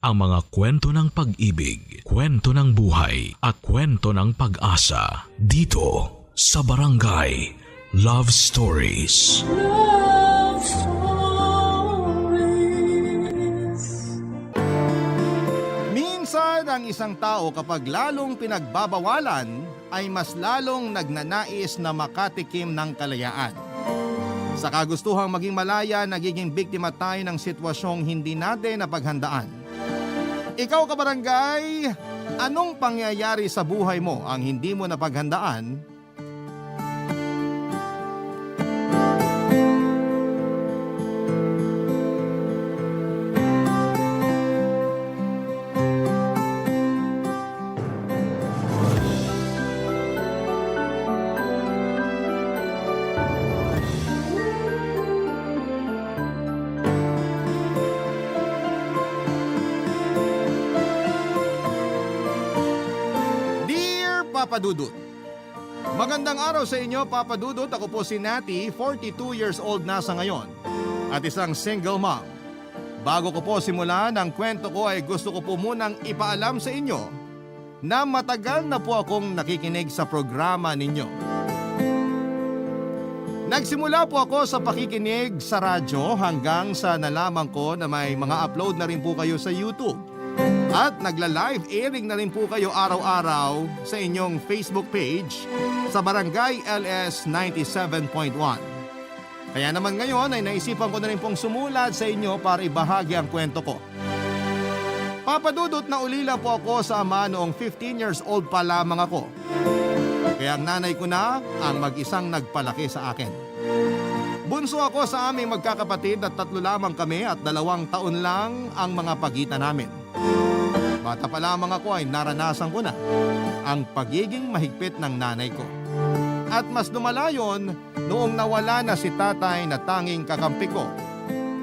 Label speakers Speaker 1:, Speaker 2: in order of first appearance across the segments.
Speaker 1: ang mga kwento ng pag-ibig, kwento ng buhay at kwento ng pag-asa dito sa Barangay Love Stories.
Speaker 2: Love Stories.
Speaker 3: Minsan ang isang tao kapag lalong pinagbabawalan ay mas lalong nagnanais na makatikim ng kalayaan. Sa kagustuhang maging malaya, nagiging biktima tayo ng sitwasyong hindi natin napaghandaan. Ikaw kabarangay, anong pangyayari sa buhay mo ang hindi mo napaghandaan? Papa Dudut. Magandang araw sa inyo, Papa Dudut. Ako po si Nati, 42 years old na sa ngayon at isang single mom. Bago ko po simulan ang kwento ko ay gusto ko po munang ipaalam sa inyo na matagal na po akong nakikinig sa programa ninyo. Nagsimula po ako sa pakikinig sa radyo hanggang sa nalaman ko na may mga upload na rin po kayo sa YouTube. At nagla-live airing na rin po kayo araw-araw sa inyong Facebook page sa Barangay LS 97.1. Kaya naman ngayon ay naisipan ko na rin pong sumulat sa inyo para ibahagi ang kwento ko. Papadudot na ulila po ako sa ama noong 15 years old pa lamang ako. Kaya ang nanay ko na ang mag-isang nagpalaki sa akin. Bunso ako sa aming magkakapatid at 3 lamang kami at 2 taon lang ang mga pagitan namin. Bata pa lamang ako ay naranasan ko na ang pagiging mahigpit ng nanay ko. At mas lumala yon noong nawala na si tatay na tanging kakampi ko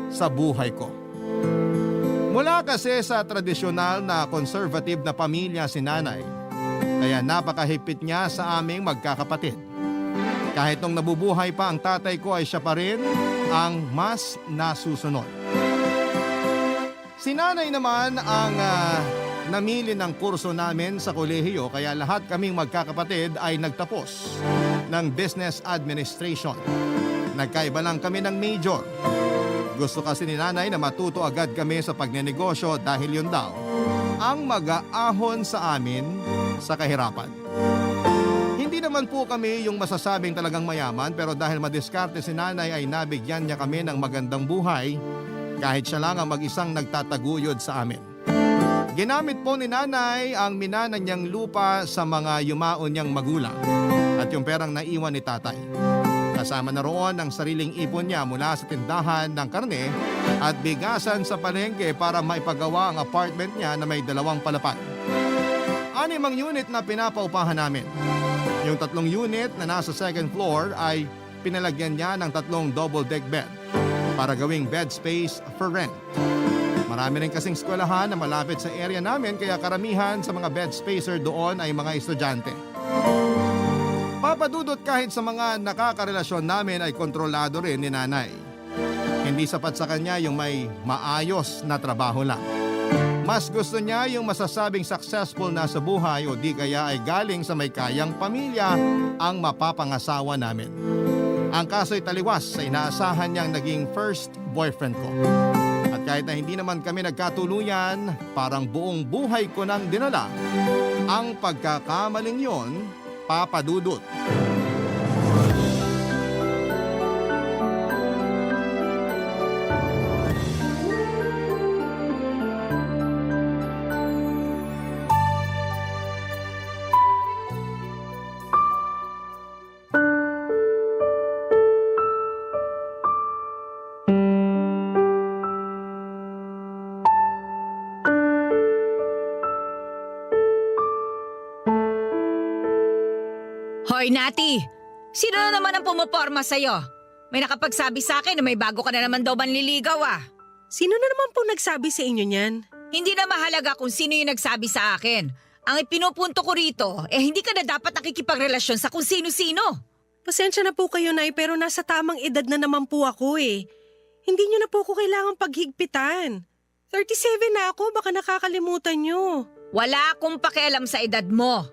Speaker 3: sa buhay ko. Mula kasi sa tradisyonal na conservative na pamilya si nanay, kaya napakahigpit niya sa aming magkakapatid. Kahit nung nabubuhay pa ang tatay ko ay siya pa rin ang mas nasusunod. Si nanay naman ang namili ng kurso namin sa kolehiyo kaya lahat kaming magkakapatid ay nagtapos ng business administration. Nagkaiba lang kami ng major. Gusto kasi ni nanay na matuto agad kami sa pagnenegosyo dahil yun daw ang mag-aahon sa amin sa kahirapan. Hindi naman po kami yung masasabing talagang mayaman pero dahil madiskarte si nanay ay nabigyan niya kami ng magandang buhay kahit siya lang ang mag-isang nagtataguyod sa amin. Ginamit po ni nanay ang minana niyang lupa sa mga yumaon niyang magulang at yung perang naiwan ni tatay. Kasama na roon ang sariling ipon niya mula sa tindahan ng karne at bigasan sa palengke para maipagawa ang apartment niya na may 2 palapag. 6 unit na pinapaupahan namin. Yung 3 unit na nasa 2nd floor ay pinalagyan niya ng 3 double deck bed para gawing bed space for rent. Marami rin kasing eskwelahan na malapit sa area namin kaya karamihan sa mga bed spacer doon ay mga estudyante. Papadudot kahit sa mga nakakarelasyon namin ay kontrolado rin ni nanay. Hindi sapat sa kanya yung may maayos na trabaho lang. Mas gusto niya yung masasabing successful na sa buhay o di kaya ay galing sa may kayang pamilya ang mapapangasawa namin. Ang kaso'y taliwas sa inaasahan niyang naging first boyfriend ko. At kahit na hindi naman kami nagkatuluyan, parang buong buhay ko nang dinala ang pagkakamaling yon, Papadudot.
Speaker 4: Hoy, Nati! Sino na naman ang pumaporma sa'yo? May nakapagsabi sa akin na may bago ka na naman daw manliligaw ah.
Speaker 5: Sino na naman po nagsabi sa inyo niyan?
Speaker 4: Hindi na mahalaga kung sino yung nagsabi sa akin. Ang ipinupunto ko rito, hindi ka na dapat nakikipagrelasyon sa kung sino-sino.
Speaker 5: Pasensya na po kayo, Nay, pero nasa tamang edad na naman po ako eh. Hindi niyo na po ako kailangang paghigpitan. 37 na ako, baka nakakalimutan nyo.
Speaker 4: Wala akong pakialam sa edad mo.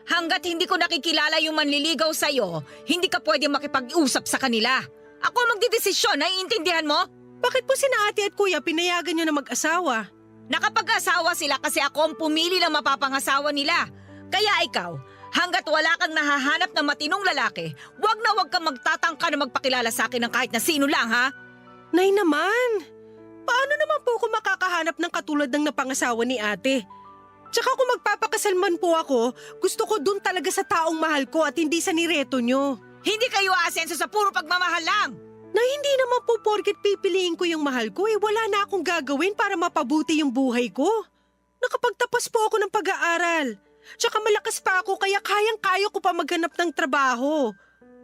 Speaker 4: Hanggat hindi ko nakikilala yung manliligaw sa'yo, hindi ka pwede makipag-usap sa kanila. Ako magdidesisyon, naiintindihan mo?
Speaker 5: Bakit po sina ate at kuya pinayagan nyo na mag-asawa?
Speaker 4: Nakapag-asawa sila kasi ako ang pumili ng mapapangasawa nila. Kaya ikaw, hanggat wala kang nahahanap ng matinong lalaki, wag kang magtatangka na magpakilala sa akin ng kahit na sino lang, ha?
Speaker 5: Nay naman, paano naman po ako makakahanap ng katulad ng napangasawa ni ate? Tsaka kung magpapakasal man po ako, gusto ko dun talaga sa taong mahal ko at hindi sa nireto nyo.
Speaker 4: Hindi kayo aasenso sa puro pagmamahal lang.
Speaker 5: Na hindi naman po porket pipiliin ko yung mahal ko, wala na akong gagawin para mapabuti yung buhay ko. Nakapagtapos po ako ng pag-aaral. Tsaka malakas pa ako kaya kayang-kaya ko pa maghanap ng trabaho.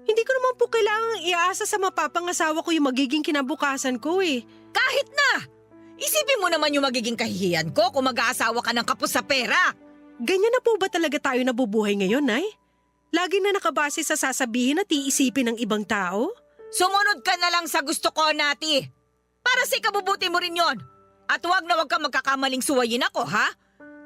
Speaker 5: Hindi ko naman po kailangang iasa sa mapapangasawa ko yung magiging kinabukasan ko eh.
Speaker 4: Kahit na! Isipin mo naman yung magiging kahihiyan ko kung mag-aasawa ka ng kapos sa pera.
Speaker 5: Ganyan na po ba talaga tayo nabubuhay ngayon, Nay? Lagi na nakabase sa sasabihin at iisipin ng ibang tao?
Speaker 4: Sumunod ka na lang sa gusto ko, Nati. Para sa ikabubuti mo rin yon. At wag kang magkakamaling suwayin ako, ha?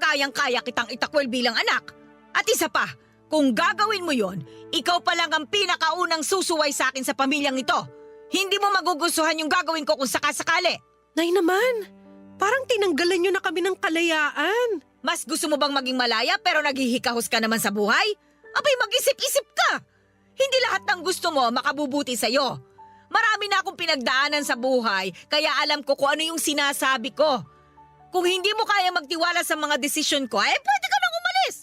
Speaker 4: Kayang-kaya kitang itakwil bilang anak. At isa pa, kung gagawin mo yon, ikaw pa lang ang pinakaunang susuway sa akin sa pamilyang ito. Hindi mo magugustuhan yung gagawin ko kung sakasakali.
Speaker 5: Nay naman, parang tinanggalan nyo na kami ng kalayaan.
Speaker 4: Mas gusto mo bang maging malaya pero naghihikahos ka naman sa buhay? Abay, mag-isip-isip ka! Hindi lahat ng gusto mo makabubuti sa'yo. Marami na akong pinagdaanan sa buhay kaya alam ko kung ano yung sinasabi ko. Kung hindi mo kaya magtiwala sa mga desisyon ko, pwede ka nang umalis.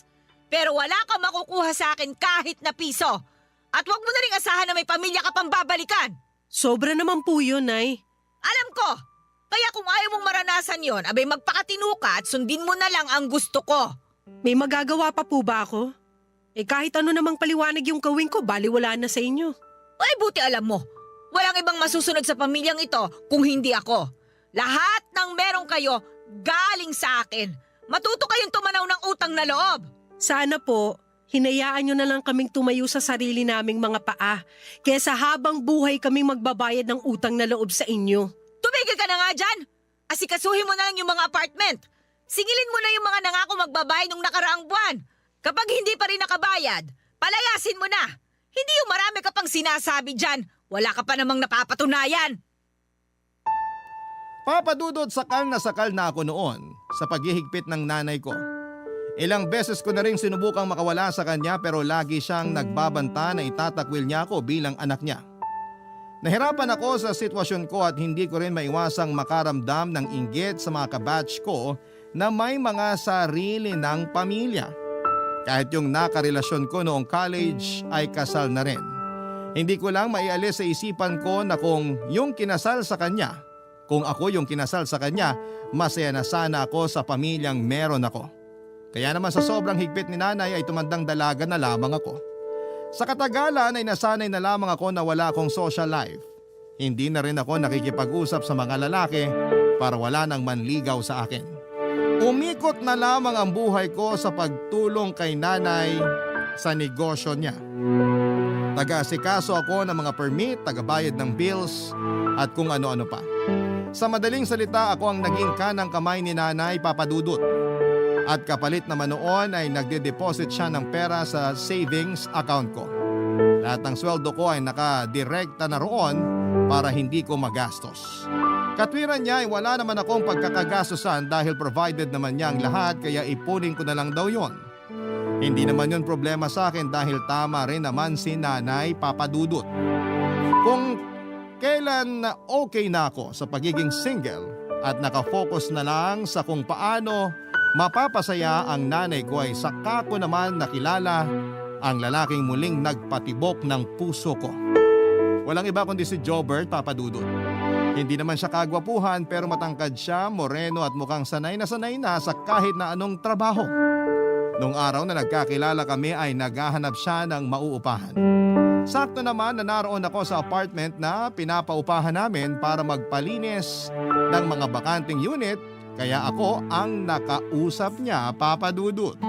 Speaker 4: Pero wala kang makukuha sa akin kahit na piso. At wag mo na rin asahan na may pamilya ka pang babalikan.
Speaker 5: Sobra naman po yun, Nay.
Speaker 4: Alam ko! Kaya kung ayaw mong maranasan yon, abay magpakatino ka at sundin mo na lang ang gusto ko.
Speaker 5: May magagawa pa po ba ako? Kahit ano namang paliwanag yung gawin ko, baliwala na sa inyo.
Speaker 4: Ay buti alam mo, walang ibang masusunod sa pamilyang ito kung hindi ako. Lahat ng meron kayo galing sa akin. Matuto kayong tumanaw ng utang na loob.
Speaker 5: Sana po, hinayaan nyo na lang kaming tumayo sa sarili naming mga paa, kesa habang buhay kaming magbabayad ng utang na loob sa inyo.
Speaker 4: Tumigil ka na nga dyan! Asikasuhin mo na lang yung mga apartment. Singilin mo na yung mga nangako magbabayad nung nakaraang buwan. Kapag hindi pa rin nakabayad, palayasin mo na. Hindi yung marami ka pang sinasabi dyan. Wala ka pa namang napapatunayan.
Speaker 3: Papadudod, sakal na ako noon sa paghihigpit ng nanay ko. Ilang beses ko na rin sinubukang makawala sa kanya pero lagi siyang nagbabanta na itatakwil niya ako bilang anak niya. Nahirapan ako sa sitwasyon ko at hindi ko rin maiwasang makaramdam ng inggit sa mga kabatch ko na may mga sarili ng pamilya. Kahit yung nakarelasyon ko noong college ay kasal na rin. Hindi ko lang maialis sa isipan ko na kung yung kinasal sa kanya, kung ako yung kinasal sa kanya, masaya na sana ako sa pamilyang meron ako. Kaya naman sa sobrang higpit ni nanay ay tumandang dalaga na lamang ako. Sa katagalan ay nasanay na lamang ako na wala akong social life. Hindi na rin ako nakikipag-usap sa mga lalaki para wala nang manligaw sa akin. Umikot na lamang ang buhay ko sa pagtulong kay nanay sa negosyo niya. Taga-asikaso ako ng mga permit, tagabayad ng bills at kung ano-ano pa. Sa madaling salita, ako ang naging kanang kamay ni nanay, Papa Dudut. At kapalit naman noon ay nagde-deposit siya ng pera sa savings account ko. Lahat ng sweldo ko ay nakadirekta na roon para hindi ko magastos. Katwiran niya ay wala naman akong pagkakagastosan dahil provided naman niya ang lahat kaya ipunin ko na lang daw yon. Hindi naman yun problema sa akin dahil tama rin naman si nanay, Papa Dudut. Kung kailan okay na ako sa pagiging single at nakafocus na lang sa kung paano mapapasaya ang nanay ko ay saka ko naman nakilala ang lalaking muling nagpatibok ng puso ko. Walang iba kundi si Jobert, Papa Dudut. Hindi naman siya kagwapuhan pero matangkad siya, moreno at mukhang sanay na sa kahit na anong trabaho. Nung araw na nagkakilala kami ay naghahanap siya ng mauupahan. Sakto naman na naroon ako sa apartment na pinapaupahan namin para magpalinis ng mga bakanting unit. Kaya ako ang nakausap niya, Papa Dudut.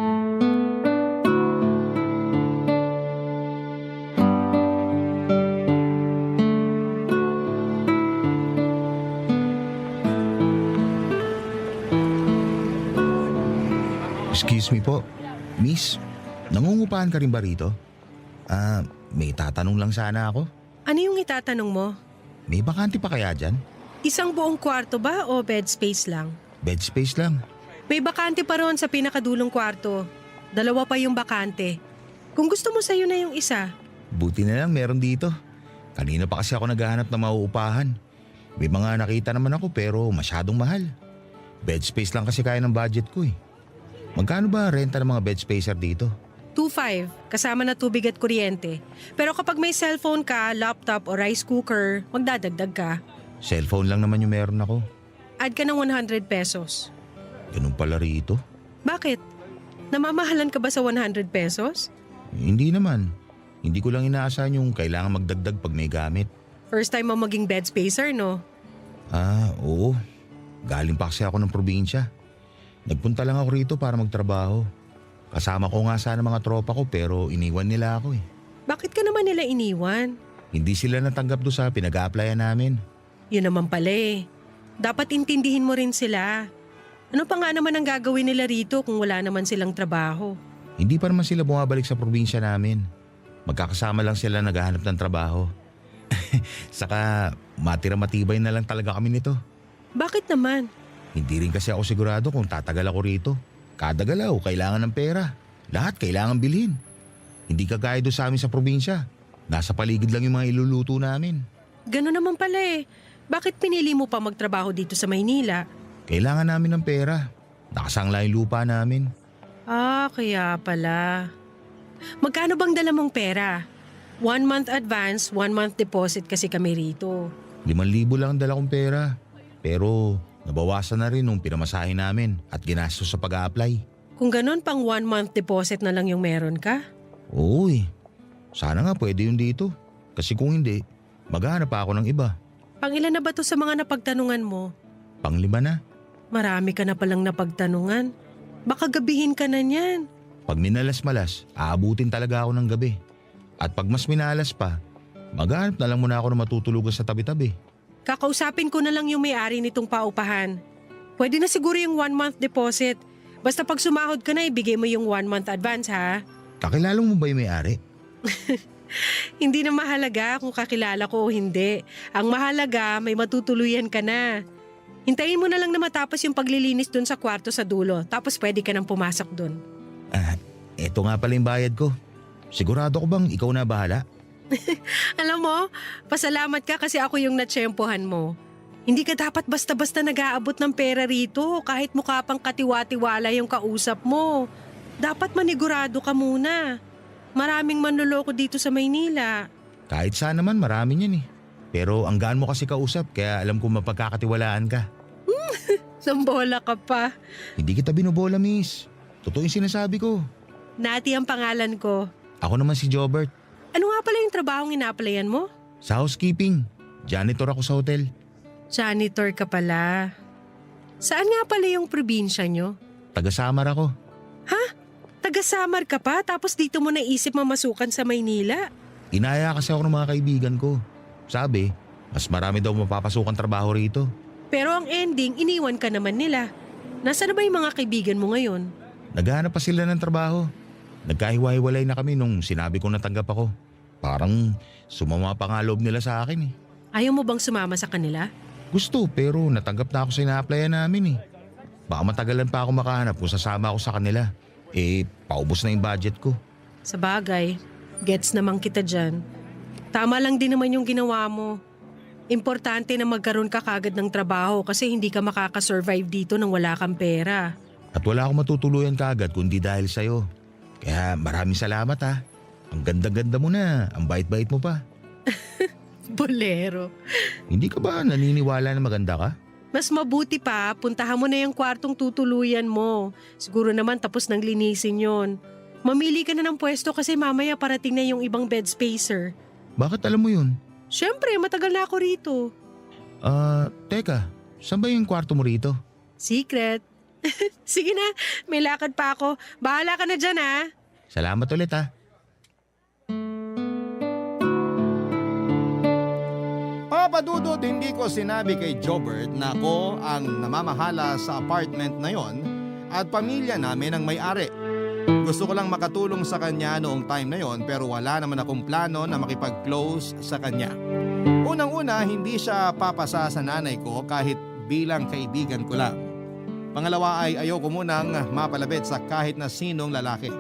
Speaker 6: Excuse me po. Miss, nangungupahan ka rin ba rito? May tatanong lang sana ako.
Speaker 5: Ano yung itatanong mo?
Speaker 6: May bakante pa kaya dyan?
Speaker 5: Isang buong kwarto ba o bed space lang?
Speaker 6: Bed space lang.
Speaker 5: May bakante pa ron sa pinakadulong kwarto. 2 pa yung bakante. Kung gusto mo sa'yo na yung isa.
Speaker 6: Buti na lang meron dito. Kanina pa kasi ako naghahanap ng mauupahan. May mga nakita naman ako pero masyadong mahal. Bed space lang kasi kaya ng budget ko eh. Magkano ba renta ng mga bed spacer dito?
Speaker 5: 2.5, kasama na tubig at kuryente. Pero kapag may cellphone ka, laptop o rice cooker, magdadagdag ka.
Speaker 6: Cellphone lang naman yung meron ako.
Speaker 5: Add ka ng 100 pesos.
Speaker 6: Ganun pala rito.
Speaker 5: Bakit? Namamahalan ka ba sa 100 pesos?
Speaker 6: Hindi naman. Hindi ko lang inaasahan yung kailangan magdagdag pag may gamit.
Speaker 5: First time mo maging bed spacer, no?
Speaker 6: Oo. Galing pa kasi ako ng probinsya. Nagpunta lang ako rito para magtrabaho. Kasama ko nga sana mga tropa ko pero iniwan nila ako eh.
Speaker 5: Bakit ka naman nila iniwan?
Speaker 6: Hindi sila natanggap doon sa pinag-a-applyan namin.
Speaker 5: Yun naman pala eh. Dapat intindihin mo rin sila. Ano pa nga naman ang gagawin nila rito kung wala naman silang trabaho?
Speaker 6: Hindi pa naman sila bumabalik sa probinsya namin. Magkakasama lang sila naghahanap ng trabaho. Saka matira-matibay na lang talaga kami nito.
Speaker 5: Bakit naman?
Speaker 6: Hindi rin kasi ako sigurado kung tatagal ako rito. Kada galaw, kailangan ng pera. Lahat kailangan bilhin. Hindi kagaya doon sa amin sa probinsya. Nasa paligid lang yung mga iluluto namin.
Speaker 5: Gano'n naman pala eh. Bakit pinili mo pa magtrabaho dito sa Maynila?
Speaker 6: Kailangan namin ng pera. Nakasangla yung lupa namin.
Speaker 5: Kaya pala. Magkano bang dala mong pera? 1 month advance, 1 month deposit kasi kami rito.
Speaker 6: 5,000 lang ang dala kong pera. Pero nabawasan na rin nung pinamasahin namin at ginastos sa pag-a-apply.
Speaker 5: Kung ganun, pang 1 month deposit na lang yung meron ka?
Speaker 6: Oo eh. Sana nga pwede yun dito. Kasi kung hindi, maghahanap pa ako ng iba.
Speaker 5: Pang ilan na ba to sa mga napagtanungan mo?
Speaker 6: Pang-5 na.
Speaker 5: Marami ka na palang napagtanungan. Baka gabihin ka na niyan.
Speaker 6: Pag minalas-malas, aabutin talaga ako ng gabi. At pag mas minalas pa, maghahanap na lang muna ako ng matutulugan sa tabi-tabi.
Speaker 5: Kakausapin ko na lang yung may-ari nitong paupahan. Pwede na siguro yung 1 month deposit. Basta pag sumahod ka na, ibigay mo yung 1 month advance ha.
Speaker 6: Kakilala mo ba yung may-ari?
Speaker 5: Hindi na mahalaga kung kakilala ko o hindi. Ang mahalaga, may matutuluyan ka na. Hintayin mo na lang na matapos yung paglilinis dun sa kwarto sa dulo. Tapos pwede ka nang pumasok dun.
Speaker 6: Eto nga pala yung bayad ko. Sigurado ko bang ikaw na bahala?
Speaker 5: Alam mo, pasalamat ka kasi ako yung natsyempohan mo. Hindi ka dapat basta-basta nag-aabot ng pera rito kahit mukha pang katiwa-tiwala yung kausap mo. Dapat manigurado ka muna. Maraming manloloko dito sa Maynila.
Speaker 6: Kahit saan naman marami niyan eh. Pero ang gaan mo kasi kausap kaya alam ko mapagkakatiwalaan ka.
Speaker 5: Sambola ka pa.
Speaker 6: Hindi kita binobola, miss. Totoo yung sinasabi ko.
Speaker 5: Nati ang pangalan ko.
Speaker 6: Ako naman si Jobert.
Speaker 5: Ano nga pala yung trabahong ina-applyan mo?
Speaker 6: Sa housekeeping. Janitor ako sa hotel.
Speaker 5: Janitor ka pala. Saan nga pala yung probinsya nyo?
Speaker 6: Taga-Samar ako.
Speaker 5: Taga-Samar ka pa tapos dito mo naisip mamasukan sa Maynila?
Speaker 6: Inaya kasi ako ng mga kaibigan ko. Sabi, mas marami daw mapapasukan trabaho rito.
Speaker 5: Pero ang ending, iniwan ka naman nila. Nasaan na ba yung mga kaibigan mo ngayon?
Speaker 6: Naghahanap pa sila ng trabaho. Nagkahiwa-hiwalay na kami nung sinabi kong natanggap ako. Parang sumama pa nga loob nila sa akin eh.
Speaker 5: Ayaw mo bang sumama sa kanila?
Speaker 6: Gusto pero natanggap na ako sa ina-applyan namin eh. Baka matagalan pa ako makahanap kung sasama ako sa kanila. Paubos na yung budget ko.
Speaker 5: Sa bagay, gets naman kita dyan. Tama lang din naman yung ginawa mo. Importante na magkaroon ka kagad ng trabaho kasi hindi ka makakasurvive dito nang wala kang pera.
Speaker 6: At wala akong matutuluyan kaagad kundi dahil sa'yo. Kaya maraming salamat ha. Ang ganda-ganda mo na, ang bait-bait mo pa.
Speaker 5: Bolero.
Speaker 6: Hindi ka ba naniniwala na maganda ka?
Speaker 5: Mas mabuti pa, puntahan mo na yung kwartong tutuluyan mo. Siguro naman tapos nang linisin yon. Mamili ka na ng pwesto kasi mamaya parating na yung ibang bed spacer.
Speaker 6: Bakit alam mo yun?
Speaker 5: Siyempre, matagal na ako rito.
Speaker 6: Teka, saan ba yung kwarto mo rito?
Speaker 5: Secret. Sige na, may lakad pa ako. Bahala ka na dyan ha.
Speaker 6: Salamat ulit ha.
Speaker 3: Papadudod, hindi ko sinabi kay Jobert na ako ang namamahala sa apartment na yon at pamilya namin ang may-ari. Gusto ko lang makatulong sa kanya noong time na yon pero wala naman akong plano na makipag-close sa kanya. Unang-una, hindi siya papasa sa nanay ko kahit bilang kaibigan ko lang. Pangalawa ay ayoko munang mapalapit sa kahit na sinong lalaki.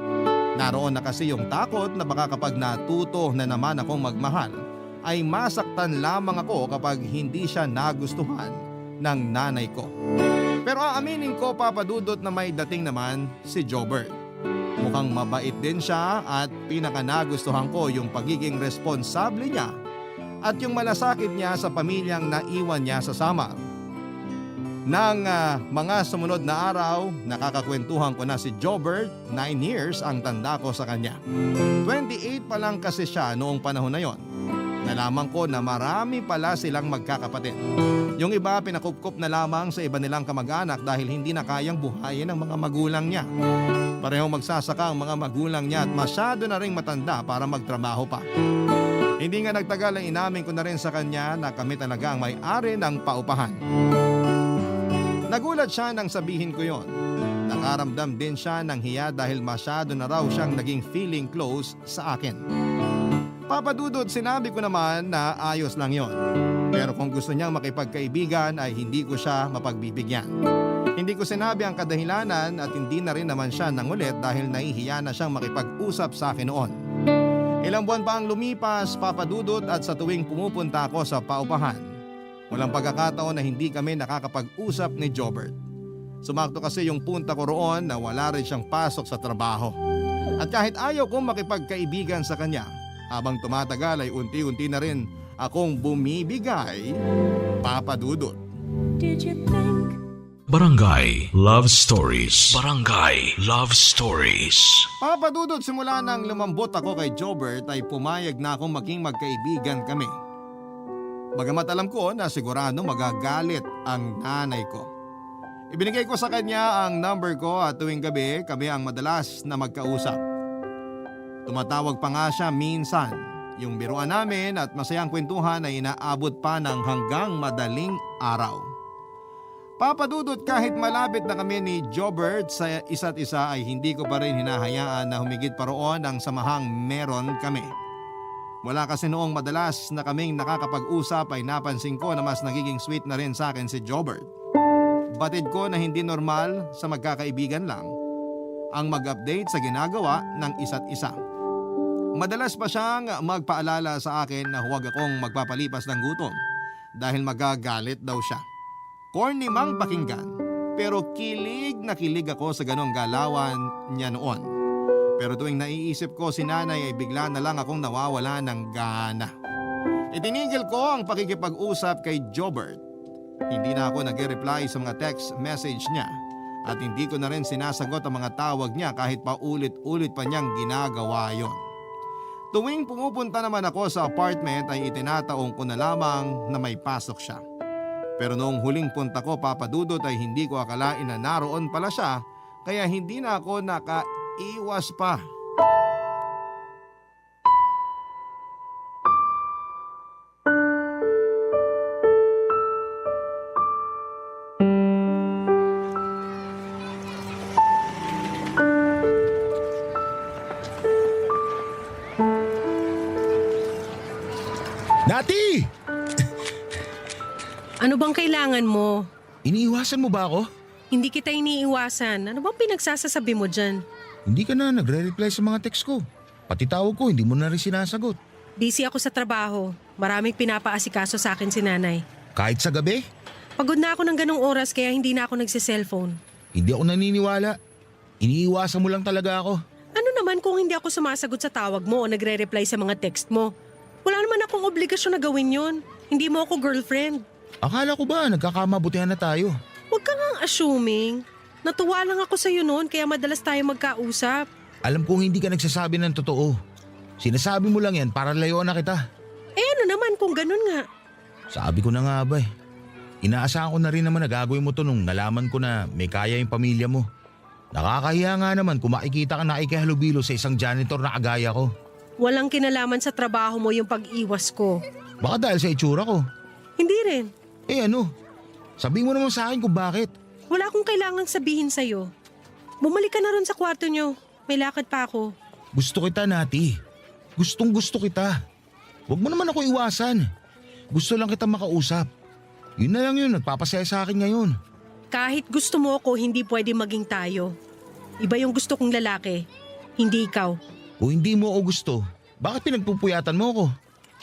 Speaker 3: Naroon na kasi yung takot na baka kapag natuto na naman akong magmahal, ay masaktan lamang ako kapag hindi siya nagustuhan ng nanay ko. Pero aaminin ko, Papa Dudut, na may dating naman si Jobert. Mukhang mabait din siya at pinaka nagustuhan ko yung pagiging responsable niya at yung malasakit niya sa pamilyang naiwan niya sa Samar. Nang mga sumunod na araw, nakakakwentuhan ko na si Jobert, 9 years ang tanda ko sa kanya. 28 pa lang kasi siya noong panahon na yon. Nalaman ko na marami pala silang magkakapatid. Yung iba pinakupkup na lamang sa iba nilang kamag-anak dahil hindi na kayang buhayin ng mga magulang niya. Parehong magsasaka ang mga magulang niya at masyado na ring matanda para magtrabaho pa. Hindi nga nagtagal ay inamin ko na rin sa kanya na kami talaga ang may-ari ng paupahan. Nagulat siya nang sabihin ko yon. Nakaramdam din siya ng hiya dahil masyado na raw siyang naging feeling close sa akin. Papa Dudut, sinabi ko naman na ayos lang yon. Pero kung gusto niyang makipagkaibigan ay hindi ko siya mapagbibigyan. Hindi ko sinabi ang kadahilanan at hindi na rin naman siya nangulit dahil nahihiya na siyang makipag-usap sa akin noon. Ilang buwan pa ang lumipas, Papa Dudut, at sa tuwing pumupunta ako sa paupahan, walang pagkakataon na hindi kami nakakapag-usap ni Jobert. Sumakto kasi yung punta ko roon na wala rin siyang pasok sa trabaho. At kahit ayaw kong makipagkaibigan sa kanya, habang tumatagal ay unti-unti na rin akong bumibigay, Papa Dudut.
Speaker 2: Did you think
Speaker 1: Barangay Love Stories. Barangay Love Stories.
Speaker 3: Papa Dudut, simula nang lumambot ako kay Jobert ay pumayag na akong maging magkaibigan kami. Bagamat alam ko na sigurado magagalit ang nanay ko. Ibinigay ko sa kanya ang number ko at tuwing gabi kami ang madalas na magkausap. Tumatawag pa nga siya minsan. Yung biruan namin at masayang kwentuhan ay inaabot pa ng hanggang madaling araw. Papa Dudut, kahit malapit na kami ni Jobert sa isa't isa ay hindi ko pa rin hinahayaan na humigit pa roon ang samahang meron kami. Wala kasi noong madalas na kaming nakakapag-usap ay napansin ko na mas nagiging sweet na rin sa akin si Jobert. Batid ko na hindi normal sa magkakaibigan lang ang mag-update sa ginagawa ng isa't isa. Madalas pa siyang magpaalala sa akin na huwag akong magpapalipas ng gutom dahil magagalit daw siya. Corny mang pakinggan, pero kilig na kilig ako sa ganong galawan niya noon. Pero tuwing naiisip ko si nanay ay bigla na lang akong nawawala ng gana. Itinigil ko ang pakikipag-usap kay Jobert. Hindi na ako nag-reply sa mga text message niya at hindi ko na rin sinasagot ang mga tawag niya kahit paulit-ulit pa niyang ginagawa yon. Tuwing pumupunta naman ako sa apartment ay itinataong ko na lamang na may pasok siya. Pero noong huling punta ko, Papa Dudut, ay hindi ko akalain na naroon pala siya kaya hindi na ako nakaiwas pa.
Speaker 6: Nati!
Speaker 5: Ano bang kailangan mo?
Speaker 6: Iniiwasan mo ba ako?
Speaker 5: Hindi kita iniiwasan. Ano bang pinagsasasabi mo dyan?
Speaker 6: Hindi ka na nagre-reply sa mga text ko. Pati tawag ko, hindi mo na rin sinasagot.
Speaker 5: Busy ako sa trabaho. Maraming pinapaasikaso sa akin si nanay.
Speaker 6: Kahit sa gabi,
Speaker 5: Pagod na ako ng ganong oras kaya hindi na ako nagsiselfone.
Speaker 6: hindi ako naniniwala. Iniiwasan mo lang talaga ako.
Speaker 5: Ano naman kung hindi ako sumasagot sa tawag mo o nagre-reply sa mga text mo? Wala naman akong obligasyon na gawin yon. Hindi mo ako girlfriend.
Speaker 6: Akala ko ba nagkakamabutihan na tayo?
Speaker 5: Huwag ka ngang assuming. Natuwa lang ako sa'yo noon kaya madalas tayo magkausap.
Speaker 6: Alam kong hindi ka nagsasabi ng totoo. Sinasabi mo lang yan para layuan na kita.
Speaker 5: Eh ano naman kung ganun nga?
Speaker 6: Sabi ko na nga ba eh. Inaasahan ko na rin naman na gagawin mo to nung nalaman ko na may kaya yung pamilya mo. Nakakahiya nga naman kung makikita ka nakikihalubilo sa isang janitor na kagaya ko.
Speaker 5: Walang kinalaman sa trabaho mo yung pag-iwas ko.
Speaker 6: Baka dahil sa itsura ko.
Speaker 5: Hindi rin.
Speaker 6: Eh ano? Sabihin mo naman sa akin kung bakit.
Speaker 5: Wala akong kailangang sabihin sa'yo. Bumalik ka na ron sa kwarto nyo. May lakad pa ako.
Speaker 6: Gusto kita, Nati. Gustong gusto kita. Huwag mo naman ako iwasan. Gusto lang kita makausap. Yun na lang yun, nagpapasaya sa akin ngayon.
Speaker 5: Kahit gusto mo ako, hindi pwede maging tayo. Iba yung gusto kong lalaki. Hindi ikaw.
Speaker 6: O hindi mo ako gusto, bakit pinagpupuyatan mo ako?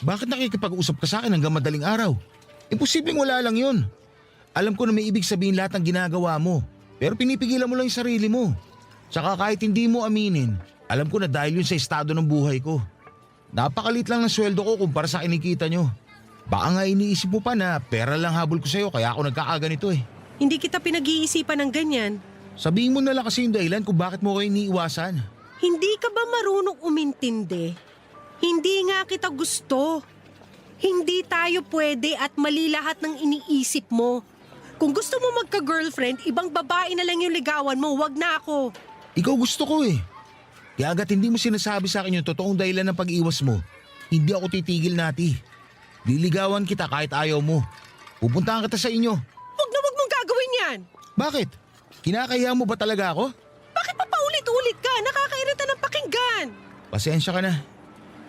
Speaker 6: Bakit nakikipag-usap ka sa akin hanggang madaling araw? Imposibleng wala lang yun. Alam ko na may ibig sabihin lahat ng ginagawa mo, pero pinipigilan mo lang yung sarili mo. Tsaka kahit hindi mo aminin, alam ko na dahil yun sa estado ng buhay ko. Napakalit lang ng sweldo ko kumpara sa kinikita nyo. Baka nga iniisip mo pa na pera lang habol ko sa'yo kaya ako nagkakaganito eh.
Speaker 5: Hindi kita pinag-iisipan ng ganyan.
Speaker 6: Sabihin mo na lang kasi yung dahilan kung bakit mo ko iniiwasan.
Speaker 5: Hindi ka ba marunong umintindi? Hindi nga kita gusto. Hindi tayo pwede at mali lahat ng iniisip mo. Kung gusto mo magka-girlfriend, ibang babae na lang yung ligawan mo, wag na ako.
Speaker 6: Ikaw gusto ko eh. Kaya agad hindi mo sinasabi sa akin yung totoong dahilan ng pag-iwas mo, hindi ako titigil, Nati. Liligawan kita kahit ayaw mo. Pupuntahan kita sa inyo.
Speaker 5: Wag na wag mong gagawin yan.
Speaker 6: Bakit? Kinakahiya mo ba talaga ako?
Speaker 5: Bakit pa paulit-ulit ka? Nakakairita ng pakinggan.
Speaker 6: Pasensya ka na.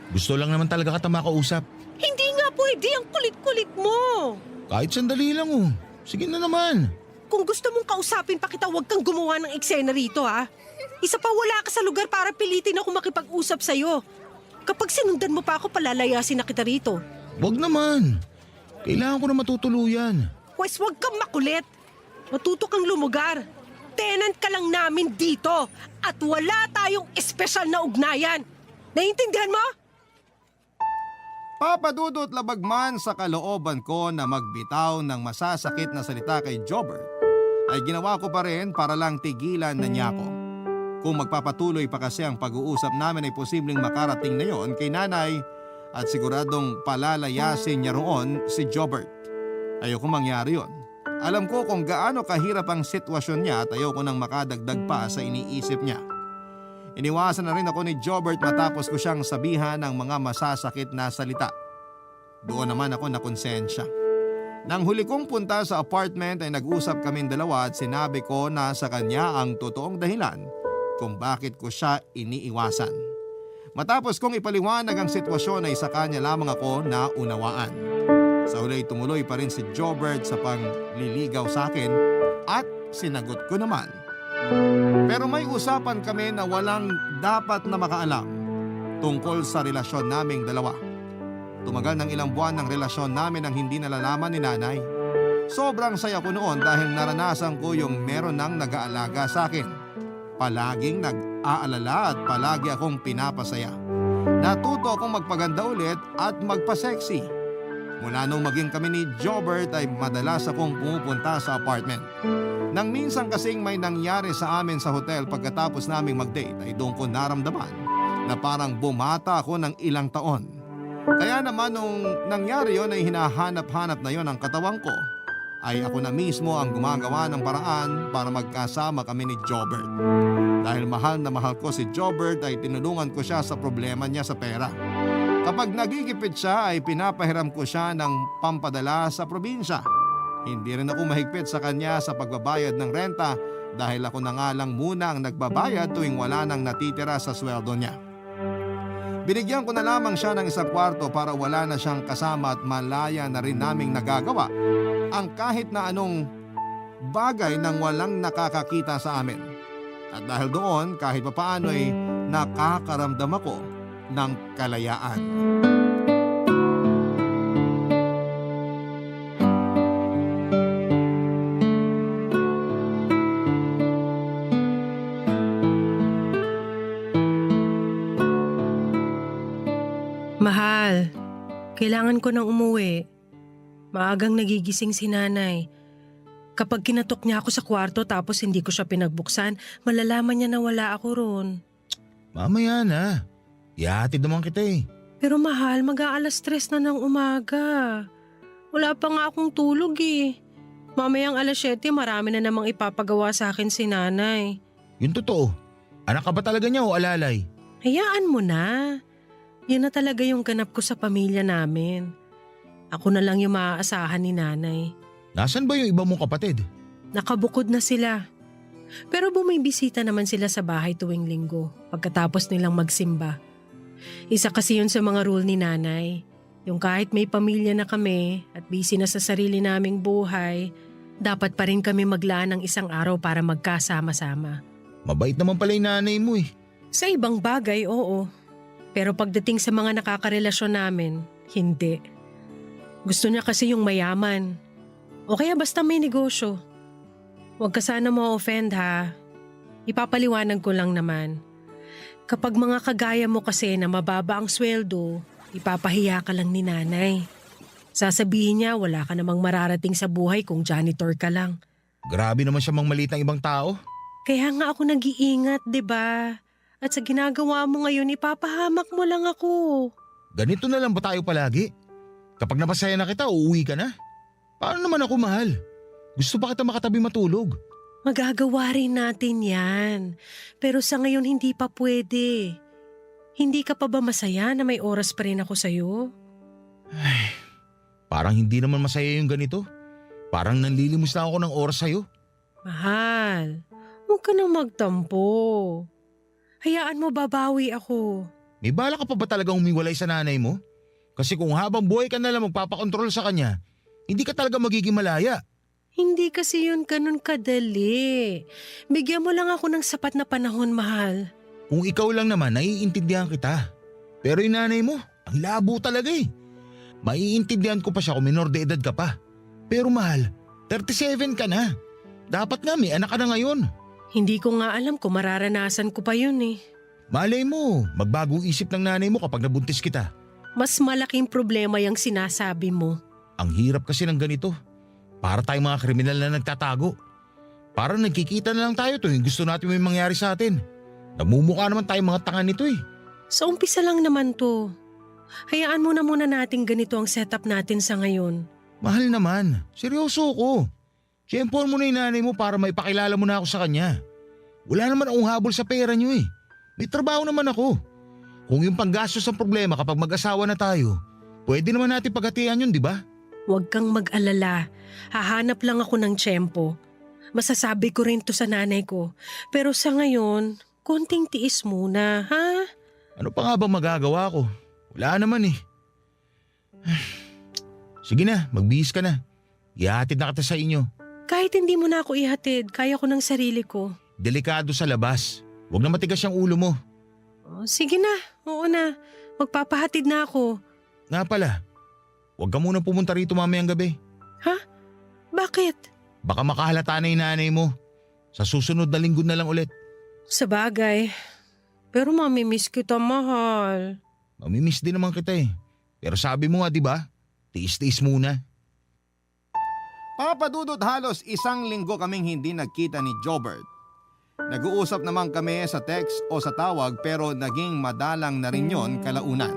Speaker 6: Gusto lang naman talaga kita makausap.
Speaker 5: Hindi nga pwede ang kulit-kulit mo.
Speaker 6: Kahit sandali lang oh. Sige na naman.
Speaker 5: Kung gusto mong kausapin pa kita, huwag kang gumawa ng eksena rito ha. Isa pa wala ka sa lugar para pilitin ako makipag-usap sa'yo. Kapag sinundan mo pa ako, palalayasin na kita rito.
Speaker 6: Wag naman. Kailangan ko na matutuluyan.
Speaker 5: Pwes huwag kang makulit. Matuto kang lumugar. Tenant ka lang namin dito at wala tayong espesyal na ugnayan. Naiintindihan mo?
Speaker 3: Papadudot labag man sa kalooban ko na magbitaw ng masasakit na salita kay Jobert, ay ginawa ko pa rin para lang tigilan na niya ako. Kung magpapatuloy pa kasi ang pag-uusap namin ay posibleng makarating na yon kay nanay at siguradong palalayasin niya roon si Jobert. Ayoko mangyari yon. Alam ko kung gaano kahirap ang sitwasyon niya at ayoko nang makadagdag pa sa iniisip niya. Iniwasan na rin ako ni Jobert matapos ko siyang sabihan ng mga masasakit na salita. Doon naman ako nakonsensya. Nang huli kong punta sa apartment ay nag-usap kaming dalawa at sinabi ko na sa kanya ang totoong dahilan kung bakit ko siya iniiwasan. Matapos kong ipaliwanag ang sitwasyon ay sa kanya lamang ako naunawaan. Sa huli tumuloy pa rin si Jobert sa pangliligaw sa akin at sinagot ko naman. Pero may usapan kami na walang dapat na makaalam tungkol sa relasyon naming dalawa. Tumagal ng ilang buwan ng relasyon namin ang hindi nalalaman ni nanay. Sobrang saya ko noon dahil naranasan ko yung meron nang nag-aalaga sa akin. Palaging nag-aalala at palagi akong pinapasaya. Natuto akong magpaganda ulit at magpa-sexy. Mula nung maging kami ni Jobert ay madalas akong pumupunta sa apartment. Nang minsan kasing may nangyari sa amin sa hotel pagkatapos naming mag-date ay doon ko naramdaman na parang bumata ako ng ilang taon. Kaya naman nung nangyari yon ay hinahanap-hanap na yon ang katawan ko, ay ako na mismo ang gumagawa ng paraan para magkasama kami ni Jobert. Dahil mahal na mahal ko si Jobert ay tinulungan ko siya sa problema niya sa pera. Kapag nagigipit siya ay pinapahiram ko siya ng pampadala sa probinsya. Hindi rin ako mahigpit sa kanya sa pagbabayad ng renta dahil ako na nga lang muna ang nagbabayad tuwing wala nang natitira sa sweldo niya. Binigyan ko na lamang siya ng isang kwarto para wala na siyang kasama at malaya na rin naming nagagawa ang kahit na anong bagay nang walang nakakakita sa amin. At dahil doon kahit papaano ay nakakaramdam ako ng kalayaan.
Speaker 5: Mahal, kailangan ko nang umuwi. Maagang nagigising si nanay. Kapag kinatok niya ako sa kwarto tapos hindi ko siya pinagbuksan, malalaman niya na wala ako ron.
Speaker 6: Mamaya na. Ihatid naman kita eh.
Speaker 5: Pero mahal, mag-aalas 3 na ng umaga. Wala pa nga akong tulog eh. Mamayang alas 7, marami na namang ipapagawa sa akin si nanay.
Speaker 6: Yun totoo. Anak ka ba talaga niya o alalay?
Speaker 5: Hayaan mo na. Yan na talaga yung ganap ko sa pamilya namin. Ako na lang yung maaasahan ni nanay.
Speaker 6: Nasaan ba yung iba mong kapatid?
Speaker 5: Nakabukod na sila. Pero bumibisita naman sila sa bahay tuwing linggo pagkatapos nilang magsimba. Isa kasi yun sa mga rule ni nanay. Yung kahit may pamilya na kami at busy na sa sarili naming buhay, dapat pa rin kami maglaan ng isang araw para magkasama-sama.
Speaker 6: Mabait naman pala yung nanay mo eh.
Speaker 5: Sa ibang bagay, oo. Pero pagdating sa mga nakakarelasyon namin, hindi. Gusto niya kasi yung mayaman. O kaya basta may negosyo. Huwag ka sana ma-offend ha. Ipapaliwanag ko lang naman. Kapag mga kagaya mo kasi na mababa ang sweldo, ipapahiya ka lang ni nanay. Sasabihin niya wala ka namang mararating sa buhay kung janitor ka lang.
Speaker 6: Grabe naman siya mang maliit ng ibang tao.
Speaker 5: Kaya nga ako nag-iingat, 'di ba? At sa ginagawa mo ngayon, ipapahamak mo lang ako.
Speaker 6: Ganito na lang ba tayo palagi? Kapag napasaya na kita, uuwi ka na. Paano naman ako, mahal? Gusto ba kita makatabi matulog?
Speaker 5: Magagawa rin natin yan. Pero sa ngayon hindi pa pwede. Hindi ka pa ba masaya na may oras pa rin ako sa'yo?
Speaker 6: Parang hindi naman masaya yung ganito. Parang nanlilimos na ako ng oras sa'yo.
Speaker 5: Mahal, huwag ka nang magtampo. Hayaan mo babawi ako.
Speaker 6: May bala ka pa ba talagang umiwalay sa nanay mo? Kasi kung habang buhay ka nalang magpapakontrol sa kanya, hindi ka talaga magiging malaya.
Speaker 5: Hindi kasi yun ganun kadali. Bigyan mo lang ako ng sapat na panahon, mahal.
Speaker 6: Kung ikaw lang naman, naiintindihan kita. Pero yung nanay mo, ang labo talaga eh. Maiintindihan ko pa siya kung minor de edad ka pa. Pero mahal, 37 ka na. Dapat nga may anak ka na ngayon.
Speaker 5: Hindi ko nga alam kung mararanasan ko pa yun eh.
Speaker 6: Malay mo, magbagong isip ng nanay mo kapag nabuntis kita.
Speaker 5: Mas malaking problema yung sinasabi mo.
Speaker 6: Ang hirap kasi ng ganito. Para tayong mga kriminal na nagtatago. Para nagkikita na lang tayo tuwing gusto natin may mangyari sa atin. Namumukha naman tayong mga tanga nito eh.
Speaker 5: Sa umpisa lang naman to. Hayaan mo na muna natin ganito ang setup natin sa ngayon.
Speaker 6: Mahal naman, seryoso ko. Siyempon mo na yung nanay mo para maipakilala mo na ako sa kanya. Wala naman akong habol sa pera niyo eh. May trabaho naman ako. Kung yung panggastos ang problema kapag mag-asawa na tayo, pwede naman natin paghatian yun, di ba?
Speaker 5: Huwag kang mag-alala. Hahanap lang ako ng tiyempo. Masasabi ko rin to sa nanay ko. Pero sa ngayon, konting tiis muna, ha?
Speaker 6: Ano pa nga ba magagawa ko? Wala naman eh. Sige na, magbihis ka na. Ihahatid na kita sa inyo.
Speaker 5: Kahit hindi mo na ako ihatid, kaya ko ng sarili ko.
Speaker 6: Delikado sa labas. Huwag na matigas yung ulo mo.
Speaker 5: Oh, sige na, oo na. Magpapahatid na ako.
Speaker 6: Nga pala, huwag ka muna pumunta rito mamayang gabi.
Speaker 5: Ha? Bakit?
Speaker 6: Baka makahalata na yung nanay mo. Sa susunod na linggo na lang ulit.
Speaker 5: Sa bagay. Pero mamimiss kita, mahal.
Speaker 6: Mamimiss din naman kita eh. Pero sabi mo nga diba, tiis-tiis muna.
Speaker 3: Papadudot halos isang linggo kaming hindi nagkita ni Jobert. Nag-uusap naman kami sa text o sa tawag pero naging madalang na rin yon kalaunan.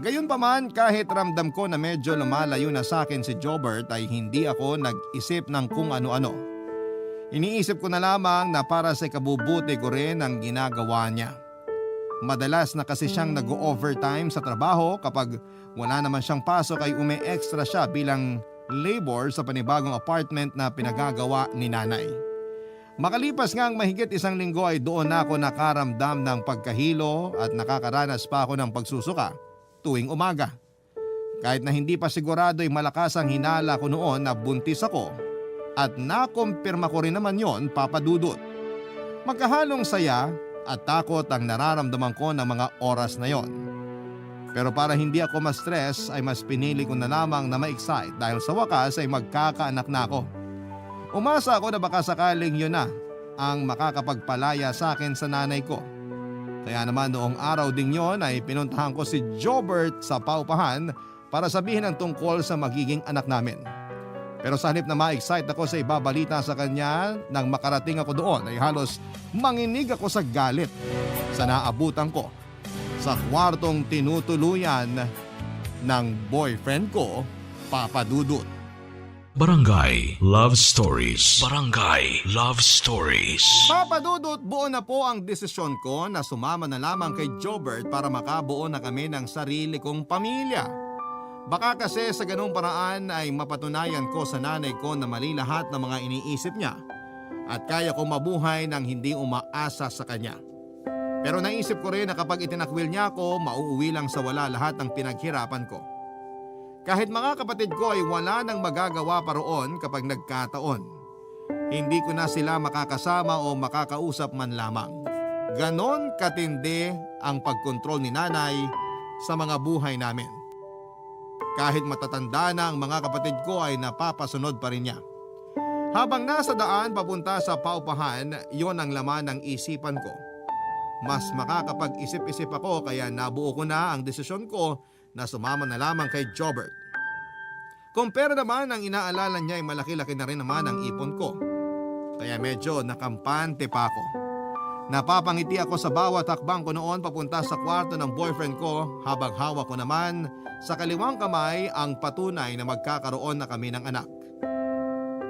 Speaker 3: Gayunpaman kahit ramdam ko na medyo lumalayo na sa akin si Jobert ay hindi ako nag-isip ng kung ano-ano. Iniisip ko na lamang na para sa ikabubuti ko rin ang ginagawa niya. Madalas na kasi siyang nag-overtime sa trabaho kapag wala naman siyang pasok ay umi-extra siya bilang labor sa panibagong apartment na pinagagawa ni nanay. Makalipas nga ang mahigit isang linggo ay doon na ako nakaramdam ng pagkahilo at nakakaranas pa ako ng pagsusuka tuwing umaga. Kahit na hindi pa sigurado ay malakas ang hinala ko noon na buntis ako at nakumpirma ko rin naman yon, papadudot. Magkahalong saya at takot ang nararamdaman ko ng mga oras na yon. Pero para hindi ako ma-stress ay mas pinili ko na lamang na ma-excite dahil sa wakas ay magkakaanak na ako. Umasa ako na baka sakaling yun na ang makakapagpalaya sa akin sa nanay ko. Kaya naman noong araw ding yon ay pinuntahan ko si Jobert sa paupahan para sabihin ang tungkol sa magiging anak namin. Pero sa halip na ma-excite ako sa ibabalita sa kanya nang makarating ako doon ay halos manginig ako sa galit sa naabutan ko sa kwartong tinutuluyan ng boyfriend ko, papadudot.
Speaker 1: Barangay Love Stories. Barangay Love Stories.
Speaker 3: Papadudot, buo na po ang desisyon ko na sumama na lamang kay Jobert para makabuo na kami ng sarili kong pamilya. Baka kasi sa ganung paraan ay mapatunayan ko sa nanay ko na mali lahat ng mga iniisip niya at kaya kong mabuhay nang hindi umaasa sa kanya. Pero naisip ko rin na kapag itinakwil niya ako, mauuwi lang sa wala lahat ng pinaghirapan ko. Kahit mga kapatid ko ay wala nang magagawa pa roon kapag nagkataon. Hindi ko na sila makakasama o makakausap man lamang. Ganon katindi ang pagkontrol ni nanay sa mga buhay namin. Kahit matatanda na ang mga kapatid ko ay napapasunod pa rin niya. Habang nasa daan papunta sa paupahan, yon ang laman ng isipan ko. Mas makakapag-isip-isip ako kaya nabuo ko na ang desisyon ko na sumama na lamang kay Jobert. Kumpara naman ang inaalala niya ay malaki-laki na rin naman ang ipon ko. Kaya medyo nakampante pa ako. Napapangiti ako sa bawat hakbang ko noon papunta sa kwarto ng boyfriend ko habang hawak ko naman sa kaliwang kamay ang patunay na magkakaroon na kami ng anak.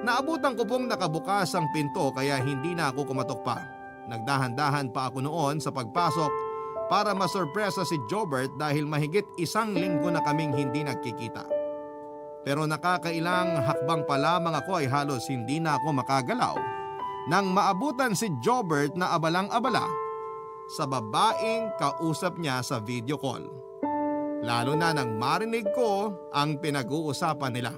Speaker 3: Naabutan ko pong nakabukas ang pinto kaya hindi na ako kumatok pa. Nagdahan-dahan pa ako noon sa pagpasok para masurpresa si Jobert dahil mahigit 1 linggo na kaming hindi nagkikita. Pero nakakailang hakbang pa lamang ako ay halos hindi na ako makagalaw nang maabutan si Jobert na abalang-abala sa babaeng kausap niya sa video call. Lalo na nang marinig ko ang pinag-uusapan nila.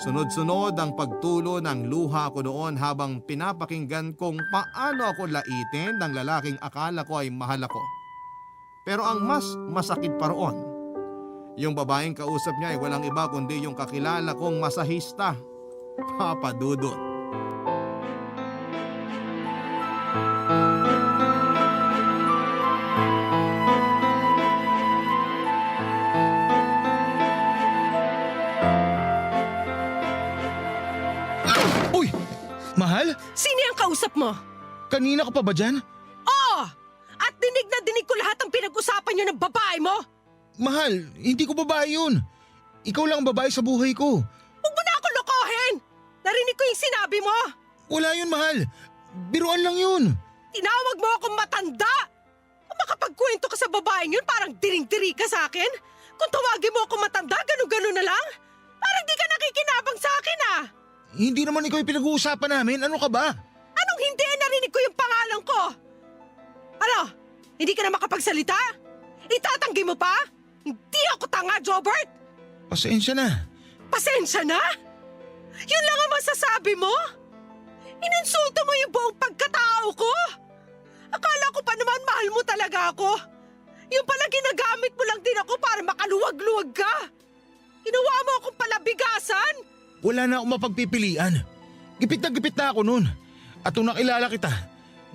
Speaker 3: Sunod-sunod ang pagtulo ng luha ko noon habang pinapakinggan kung paano ako laitin ng lalaking akala ko ay mahal ako. Pero ang mas masakit pa roon, yung babaeng kausap niya ay walang iba kundi yung kakilala kong masahista, Papa Dudut.
Speaker 6: Uy! Mahal?
Speaker 5: Sino yung kausap mo?
Speaker 6: Kanina ka pa ba dyan?
Speaker 5: Oo! At dinig na dinig ko lahat ng pinag-usapan niyo ng babae mo!
Speaker 6: Mahal, hindi ko babae yun. Ikaw lang ang babae sa buhay ko.
Speaker 5: Huwag mo na ako lokohin! Narinig ko yung sinabi mo!
Speaker 6: Wala yun, mahal. Biruan lang yun.
Speaker 5: Tinawag mo akong matanda! Kung makapagkwento ka sa babaeng yun, parang diring-diri ka sa akin. Kung tawagin mo akong matanda, ganun-ganun na lang. Parang di ka nakikinabang sa akin ah!
Speaker 6: Hindi naman ikaw yung pinag-uusapan namin. Ano ka ba?
Speaker 5: Anong hindi? Narinig ko yung pangalan ko! Ano? Hindi ka na makapagsalita? Itatanggi mo pa? Hindi ako tanga, Jobert!
Speaker 6: Pasensya na.
Speaker 5: Pasensya na? Yun lang ang masasabi mo? Ininsulto mo yung buong pagkatao ko? Akala ko pa naman mahal mo talaga ako. Yung pala ginagamit mo lang din ako para makaluwag-luwag ka. Ginawa mo akong palabigasan.
Speaker 6: Wala na akong mapagpipilian. Gipit na ako nun. At nung nakilala kita,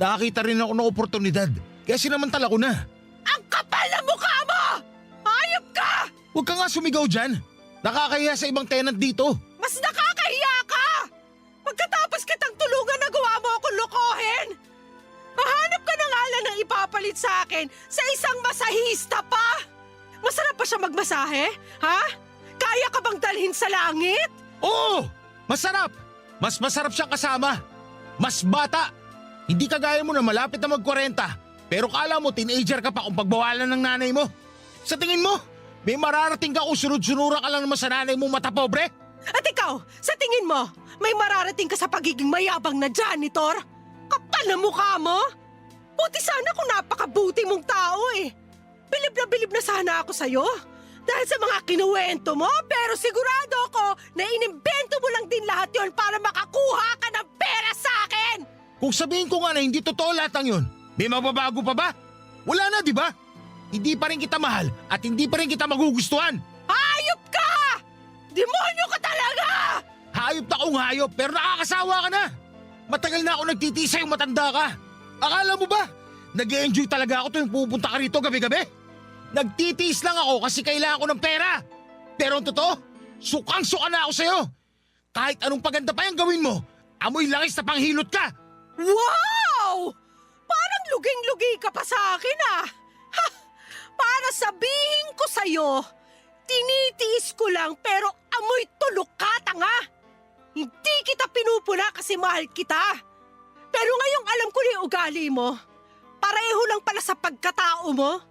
Speaker 6: nakakita rin ako ng oportunidad. Kaya sinamantala ko na.
Speaker 5: Ang kapal na mukha mo! Hayop ka!
Speaker 6: Huwag ka nga sumigaw dyan. Nakakahiya sa ibang tenant dito.
Speaker 5: Mas nakakahiya ka! Pagkatapos kitang tulungan, nagawa mo akong lokohin! Mahanap ka ng ala ng ipapalit sa akin sa isang masahista pa! Masarap pa siya magmasahe? Ha? Kaya ka bang dalhin sa langit?
Speaker 6: Oo! Masarap! Mas masarap siyang kasama. Mas bata. Hindi kagaya mo na malapit na mag-40. Pero kala mo teenager ka pa kung pagbawalan ng nanay mo. Sa tingin mo, may mararating ka kung sunod-sunura ka lang naman sa nanay mo mata pobre?
Speaker 5: At ikaw, sa tingin mo, may mararating ka sa pagiging mayabang na janitor? Kapal na mukha mo? Buti sana kung napakabuti mong tao eh. Bilib na sana ako sa'yo. Dahil sa mga kinuwento mo, pero sigurado ako na inimbento mo lang din lahat yon para makakuha ka ng pera sa akin!
Speaker 6: Kung sabihin ko nga na hindi totoo lahat ng yun, may mababago pa ba? Wala na, di ba? Hindi pa rin kita mahal at hindi pa rin kita magugustuhan.
Speaker 5: Hayop ka! Demonyo ka talaga!
Speaker 6: Hayop na kung hayop pero nakakasawa ka na. Matagal na ako nagtitiis sa'yo matanda ka. Akala mo ba? Nag-e-enjoy talaga ako tuwing pupunta ka rito gabi-gabi? Nagtitiis lang ako kasi kailangan ko ng pera. Pero ang totoo, sukang-suka na ako sa'yo. Kahit anong paganda pa yung gawin mo, amoy langis na panghilot ka.
Speaker 5: Wow! Parang luging-lugi ka pa sa akin ah. Ha! Para sabihin ko sa'yo, tinitiis ko lang pero amoy tulok ka, tanga. Hindi kita pinupuna kasi mahal kita. Pero ngayong alam ko na yung ugali mo, pareho lang pala sa pagkatao mo.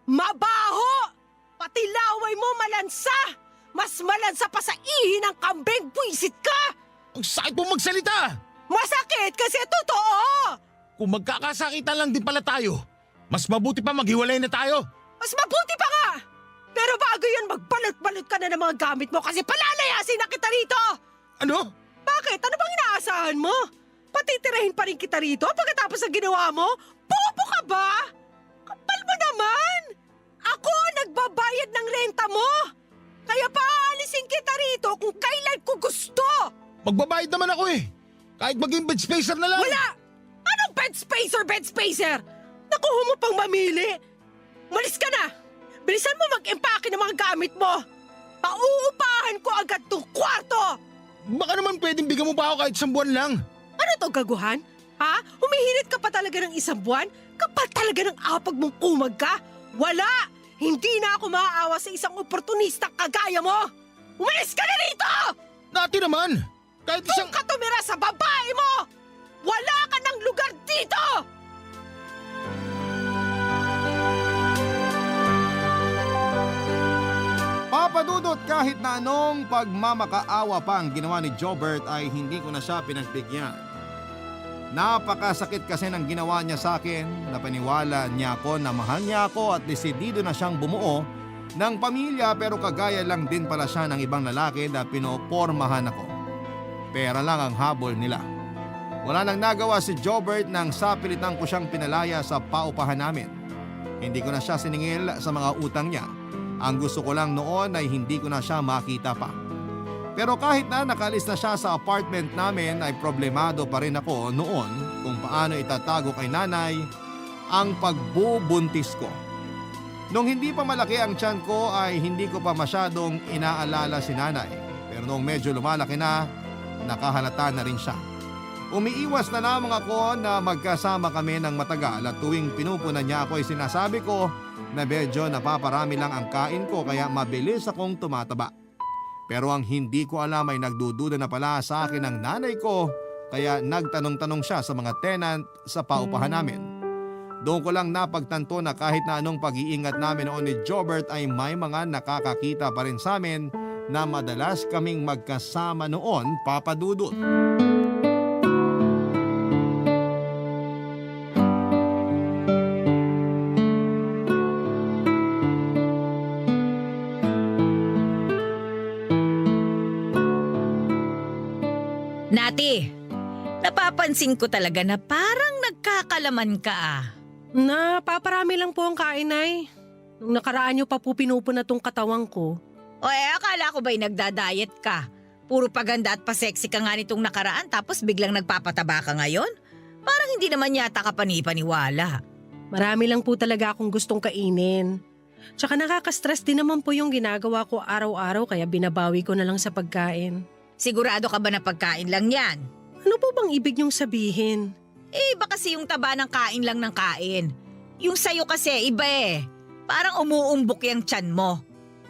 Speaker 5: Mabaho! Pati laway mo malansa! Mas malansa pa sa ihi ng kambing, buisit ka!
Speaker 6: Ang sakit mong magsalita.
Speaker 5: Masakit kasi totoo!
Speaker 6: Kung magkakasakitan lang din pala tayo, mas mabuti pa maghiwalay na tayo.
Speaker 5: Mas mabuti pa nga! Pero bago yun, magbalot-balot ka na ng mga gamit mo kasi palalayasin na kita rito!
Speaker 6: Ano?
Speaker 5: Bakit? Ano bang inaasahan mo? Patitirahin pa rin kita rito pagkatapos ng ginawa mo? Bobo ka ba? Kapal mo naman! Ako nagbabayad ng renta mo! Kaya paalisin kita rito kung kailan ko gusto!
Speaker 6: Magbabayad naman ako eh. Kahit maging bed spacer na lang.
Speaker 5: Wala! Anong bed spacer, bed spacer? Nakuha mo pang mamili! Malis ka na! Bilisan mo mag-empake ng mga gamit mo! Pauupahan ko agad tong kwarto!
Speaker 6: Baka naman pwedeng bigyan mo pa ako kahit 1 buwan lang.
Speaker 5: Ano to, gaguhan? Ha? Humihirit ka pa talaga ng 1 buwan? Kapal talaga ng apag mong kumag ka? Wala! Hindi na ako maaawa sa isang oportunista kagaya mo! Umalis ka na rito!
Speaker 6: Dati naman. Kahit
Speaker 5: Kung
Speaker 6: isang...
Speaker 5: ka tumira sa babae mo, wala ka ng lugar dito!
Speaker 3: Papadudot kahit na anong pagmamakaawa pa ang ginawa ni Jobert ay hindi ko na siya pinagbigyan. Napakasakit kasi ng ginawa niya sa akin, napaniwala niya ako na mahal niya ako at desidido na siyang bumuo ng pamilya pero kagaya lang din pala siya ng ibang lalaki na pinopormahan ako. Pera lang ang habol nila. Wala nang nagawa si Jobert nang sapilitan ko siyang pinalaya sa paupahan namin. Hindi ko na siya siningil sa mga utang niya. Ang gusto ko lang noon ay hindi ko na siya makita pa. Pero kahit na nakalis na siya sa apartment namin ay problemado pa rin ako noon kung paano itatago kay nanay ang pagbubuntis ko. Nung hindi pa malaki ang tiyan ko ay hindi ko pa masyadong inaalala si nanay. Pero nung medyo lumalaki na, nakahalata na rin siya. Umiiwas na lamang ako na magkasama kami ng matagal at tuwing pinupunan niya ako ay sinasabi ko na medyo napaparami lang ang kain ko kaya mabilis akong tumataba. Pero ang hindi ko alam ay nagdududa na pala sa akin ang nanay ko kaya nagtanong-tanong siya sa mga tenant sa paupahan namin. Doon ko lang napagtanto na kahit na anong pag-iingat namin noon ni Jobert ay may mga nakakakita pa rin sa amin na madalas kaming magkasama noon, Papa Dudut.
Speaker 4: Nati, napapansin ko talaga na parang nagkakalaman ka ah.
Speaker 5: Napaparami lang po ang kain, Nay. Nung nakaraan niyo pa po pinupuna tong katawang ko.
Speaker 4: O akala ko ba'y nagda-diet ka? Puro paganda at pa-sexy ka nga nitong nakaraan tapos biglang nagpapataba ka ngayon? Parang hindi naman yata ka panipaniwala.
Speaker 5: Marami lang po talaga akong gustong kainin. Tsaka nakaka-stress din naman po yung ginagawa ko araw-araw kaya binabawi ko na lang sa pagkain.
Speaker 4: Sigurado ka ba na pagkain lang yan?
Speaker 5: Ano po bang ibig niyong sabihin?
Speaker 4: Iba kasi yung taba ng kain lang ng kain. Yung sayo kasi iba eh. Parang umuumbok yung tiyan mo.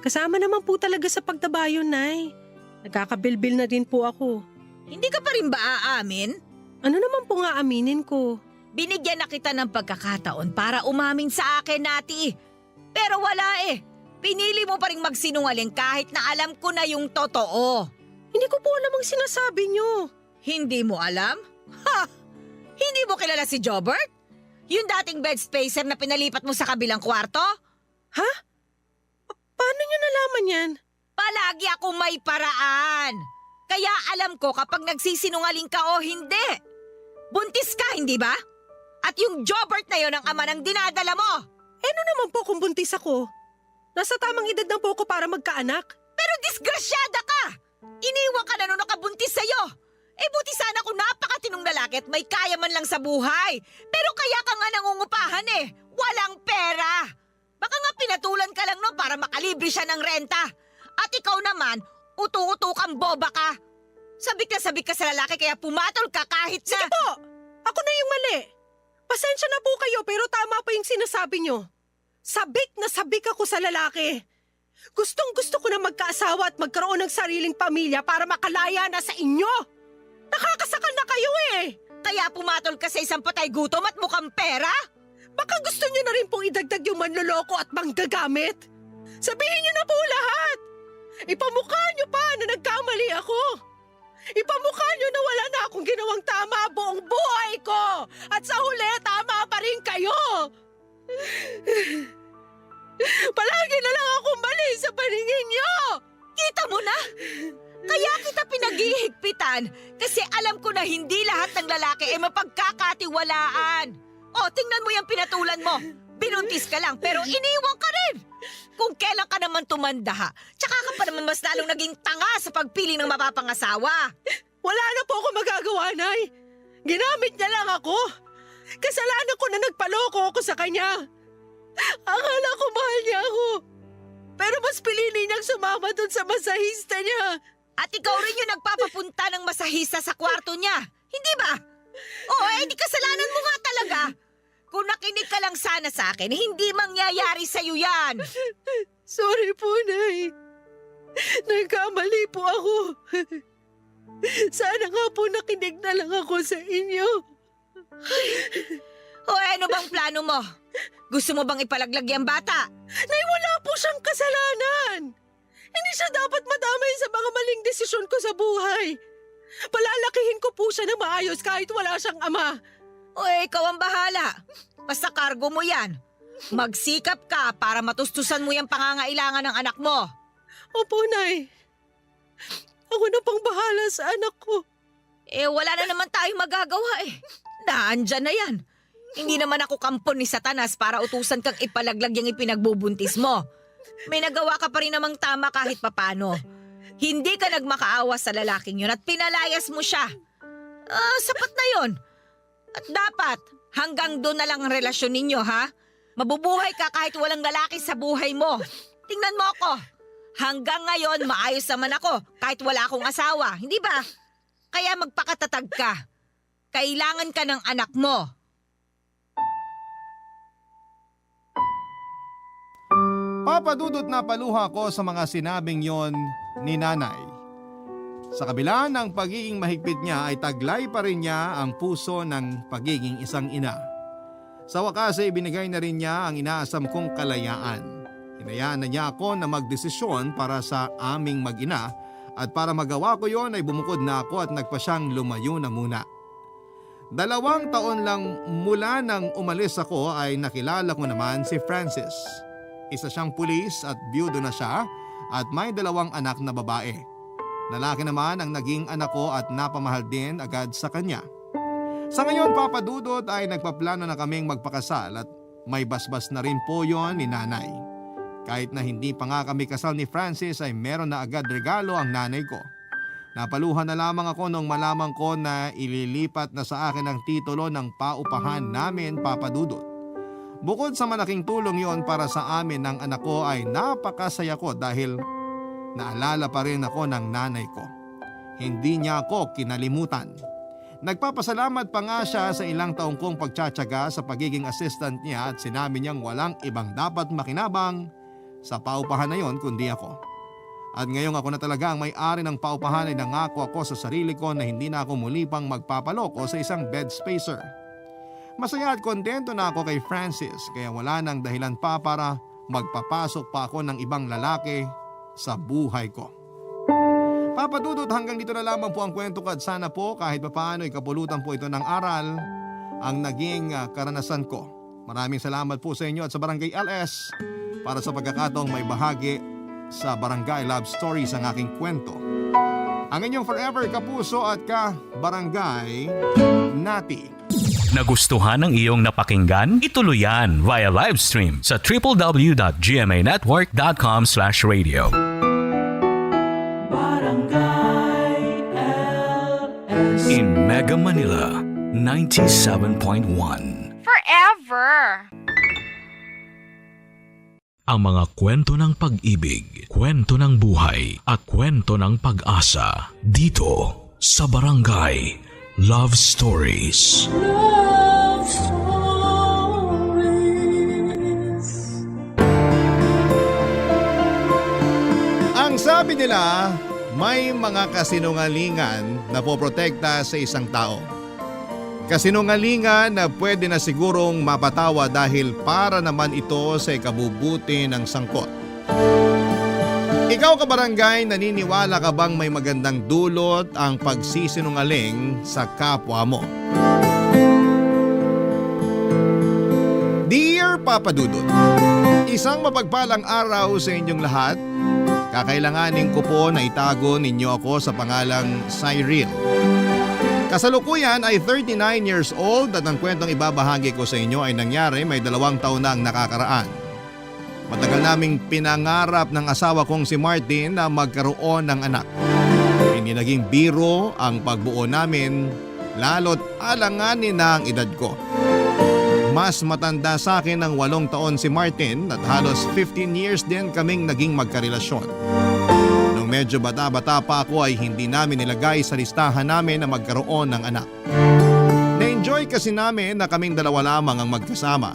Speaker 5: Kasama naman po talaga sa pagtaba yun, Nay. Nagkakabilbil na din po ako.
Speaker 4: Hindi ka pa rin ba aamin?
Speaker 5: Ano naman po nga aminin ko?
Speaker 4: Binigyan na kita ng pagkakataon para umamin sa akin, Nati. Pero wala eh. Pinili mo pa rin magsinungaling kahit na alam ko na yung totoo.
Speaker 5: Hindi ko po alam ang sinasabi niyo.
Speaker 4: Hindi mo alam? Ha! Hindi mo kilala si Jobert? Yung dating bed spacer na pinalipat mo sa kabilang kwarto?
Speaker 5: Ha? Paano niyo nalaman yan?
Speaker 4: Palagi ako may paraan. Kaya alam ko kapag nagsisinungaling ka o hindi. Buntis ka, hindi ba? At yung Jobert na yon ang ama ng dinadala mo.
Speaker 5: Ano naman po kung buntis ako? Nasa tamang edad na po ako para magkaanak.
Speaker 4: Pero disgrasyada ka! Iniwan ka na nung nakabuntis sa'yo. Buti sana kung napakatinong lalaki at may kaya man lang sa buhay. Pero kaya ka nga nangungupahan eh. Walang pera. Baka nga pinatulan ka lang no para makalibre siya ng renta. At ikaw naman, utu-utu kang boba ka. Sabik ka sa lalaki kaya pumatol ka kahit na...
Speaker 5: Sige po! Ako na yung mali. Pasensya na po kayo pero tama pa yung sinasabi nyo. Sabik na sabik ako sa lalaki. Gustong-gusto ko na magkaasawa at magkaroon ng sariling pamilya para makalaya na sa inyo. Nakakasakal na kayo eh.
Speaker 4: Kaya pumatol ka sa isang patay gutom at mukhang pera?
Speaker 5: Baka gusto nyo na rin pong idagdag yung manloloko at manggagamit. Sabihin nyo na po lahat. Ipamukha nyo pa na nagkamali ako. Ipamukha niyo na wala na akong ginawang tama buong buhay ko! At sa huli, tama pa rin kayo! Palagi na lang akong mali sa paningin niyo!
Speaker 4: Kita mo na? Kaya kita pinaghihigpitan kasi alam ko na hindi lahat ng lalaki ay mapagkakatiwalaan. O, tingnan mo yung pinatulan mo. Binuntis ka lang pero iniwan ka rin. Kung kailan ka naman tumanda ha, tsaka ka pa naman mas lalong naging tanga sa pagpili ng mapapangasawa.
Speaker 5: Wala na po ako magagawa, Nay. Ginamit niya lang ako. Kasalanan ko na nagpaloko ako sa kanya. Akala ko mahal niya ako. Pero mas pinili niyang sumama dun sa masahista niya.
Speaker 4: At ikaw rin yung nagpapapunta ng masahista sa kwarto niya. Hindi ba? Oo, di kasalanan mo nga talaga. Kung nakinig ka lang sana sa akin, hindi mangyayari sa'yo yan.
Speaker 5: Sorry po, Nay. Nagkamali po ako. Sana nga po nakinig na lang ako sa inyo.
Speaker 4: O ano bang plano mo? Gusto mo bang ipalaglag yung bata?
Speaker 5: Nay, wala po siyang kasalanan. Hindi siya dapat madamay sa mga maling desisyon ko sa buhay. Palalakihin ko po siya na maayos kahit wala siyang ama.
Speaker 4: O ikaw ang bahala. Basta kargo mo yan. Magsikap ka para matustusan mo yung pangangailangan ng anak mo.
Speaker 5: Opo, Nay. Ako na pang bahala sa anak ko.
Speaker 4: Wala na naman tayong magagawa eh. Naandyan na yan. Hindi naman ako kampon ni Satanas para utusan kang ipalaglag yung ipinagbubuntis mo. May nagawa ka pa rin namang tama kahit papano. Hindi ka nagmakaawa sa lalaking yun at pinalayas mo siya. Sapat na yun. At dapat, hanggang doon na lang ang relasyon ninyo, ha? Mabubuhay ka kahit walang lalaki sa buhay mo. Tingnan mo ako. Hanggang ngayon, maayos naman ako kahit wala akong asawa. Hindi ba? Kaya magpakatatag ka. Kailangan ka ng anak mo.
Speaker 3: Papadudot na paluha ko sa mga sinabing yon ni nanay. Sa kabila ng pagiging mahigpit niya ay taglay pa rin niya ang puso ng pagiging isang ina. Sa wakas ay binigay na rin niya ang inaasam kong kalayaan. Hinayaan na niya ako na magdesisyon para sa aming mag-ina at para magawa ko yon ay bumukod na ako at nagpa siyang lumayo na muna. 2 taon lang mula nang umalis ako ay nakilala ko naman si Francis. Isa siyang pulis at byudo na siya at may 2 anak na babae. Lalaki naman ang naging anak ko at napamahal din agad sa kanya. Sa ngayon, Papadudot, ay nagpaplano na kaming magpakasal at may basbas na rin po yon ni nanay. Kahit na hindi pa nga kami kasal ni Francis ay meron na agad regalo ang nanay ko. Napaluhan na lamang ako nung malaman ko na ililipat na sa akin ang titulo ng paupahan namin, Papadudot. Bukod sa malaking tulong yon para sa amin ng anak ko ay napakasaya ko dahil naalala pa rin ako ng nanay ko. Hindi niya ako kinalimutan. Nagpapasalamat pa nga siya sa ilang taong kong pagtsatsaga sa pagiging assistant niya at sinabi niyang walang ibang dapat makinabang sa paupahan na yon kundi ako. At ngayong ako na talaga ang may-ari ng paupahan ay nangako ako sa sarili ko na hindi na ako muli pang magpapaloko sa isang bed spacer. Masaya at kontento na ako kay Francis kaya wala nang dahilan pa para magpapasok pa ako ng ibang lalaki sa buhay ko. Papadudot, hanggang dito na lamang po ang kwento ko at sana po kahit papaano ikapulutan po ito ng aral ang naging karanasan ko. Maraming salamat po sa inyo at sa Barangay LS para sa pagkakataong may bahagi sa Barangay Love Stories ang aking kwento. Ang inyong forever kapuso at ka-barangay, Nati.
Speaker 1: Nagustuhan ng iyong napakinggan? Ituloy yan via live stream sa www.gmanetwork.com/radio. In Mega Manila, 97.1.
Speaker 7: Forever!
Speaker 1: Ang mga kwento ng pag-ibig, kwento ng buhay, at kwento ng pag-asa dito sa Barangay Love Stories.
Speaker 2: Love Stories.
Speaker 3: Ang sabi nila, may mga kasinungalingan na poprotekta sa isang tao. Kasinungalingan na pwede na sigurong mapatawa dahil para naman ito sa ikabubuti ng sangkot. Ikaw kabarangay, naniniwala ka bang may magandang dulot ang pagsisinungaling sa kapwa mo? Dear Papa Dudut, isang mapagpalang araw sa inyong lahat. Kakailanganin ko po na itago ninyo ako sa pangalang Cyril. Kasalukuyan ay 39 years old at ang kwentong ibabahagi ko sa inyo ay nangyari may 2 taon na ang nakakaraan. Matagal naming pinangarap ng asawa kong si Martin na magkaroon ng anak. Hindi naging biro ang pagbuo namin, lalo't alanganin na ang edad ko. Mas matanda sa akin ng 8 taon si Martin at halos 15 years din kaming naging magkarelasyon. Nung medyo bata-bata pa ako ay hindi namin nilagay sa listahan namin na magkaroon ng anak. Na-enjoy kasi namin na kaming 2 lamang ang magkasama.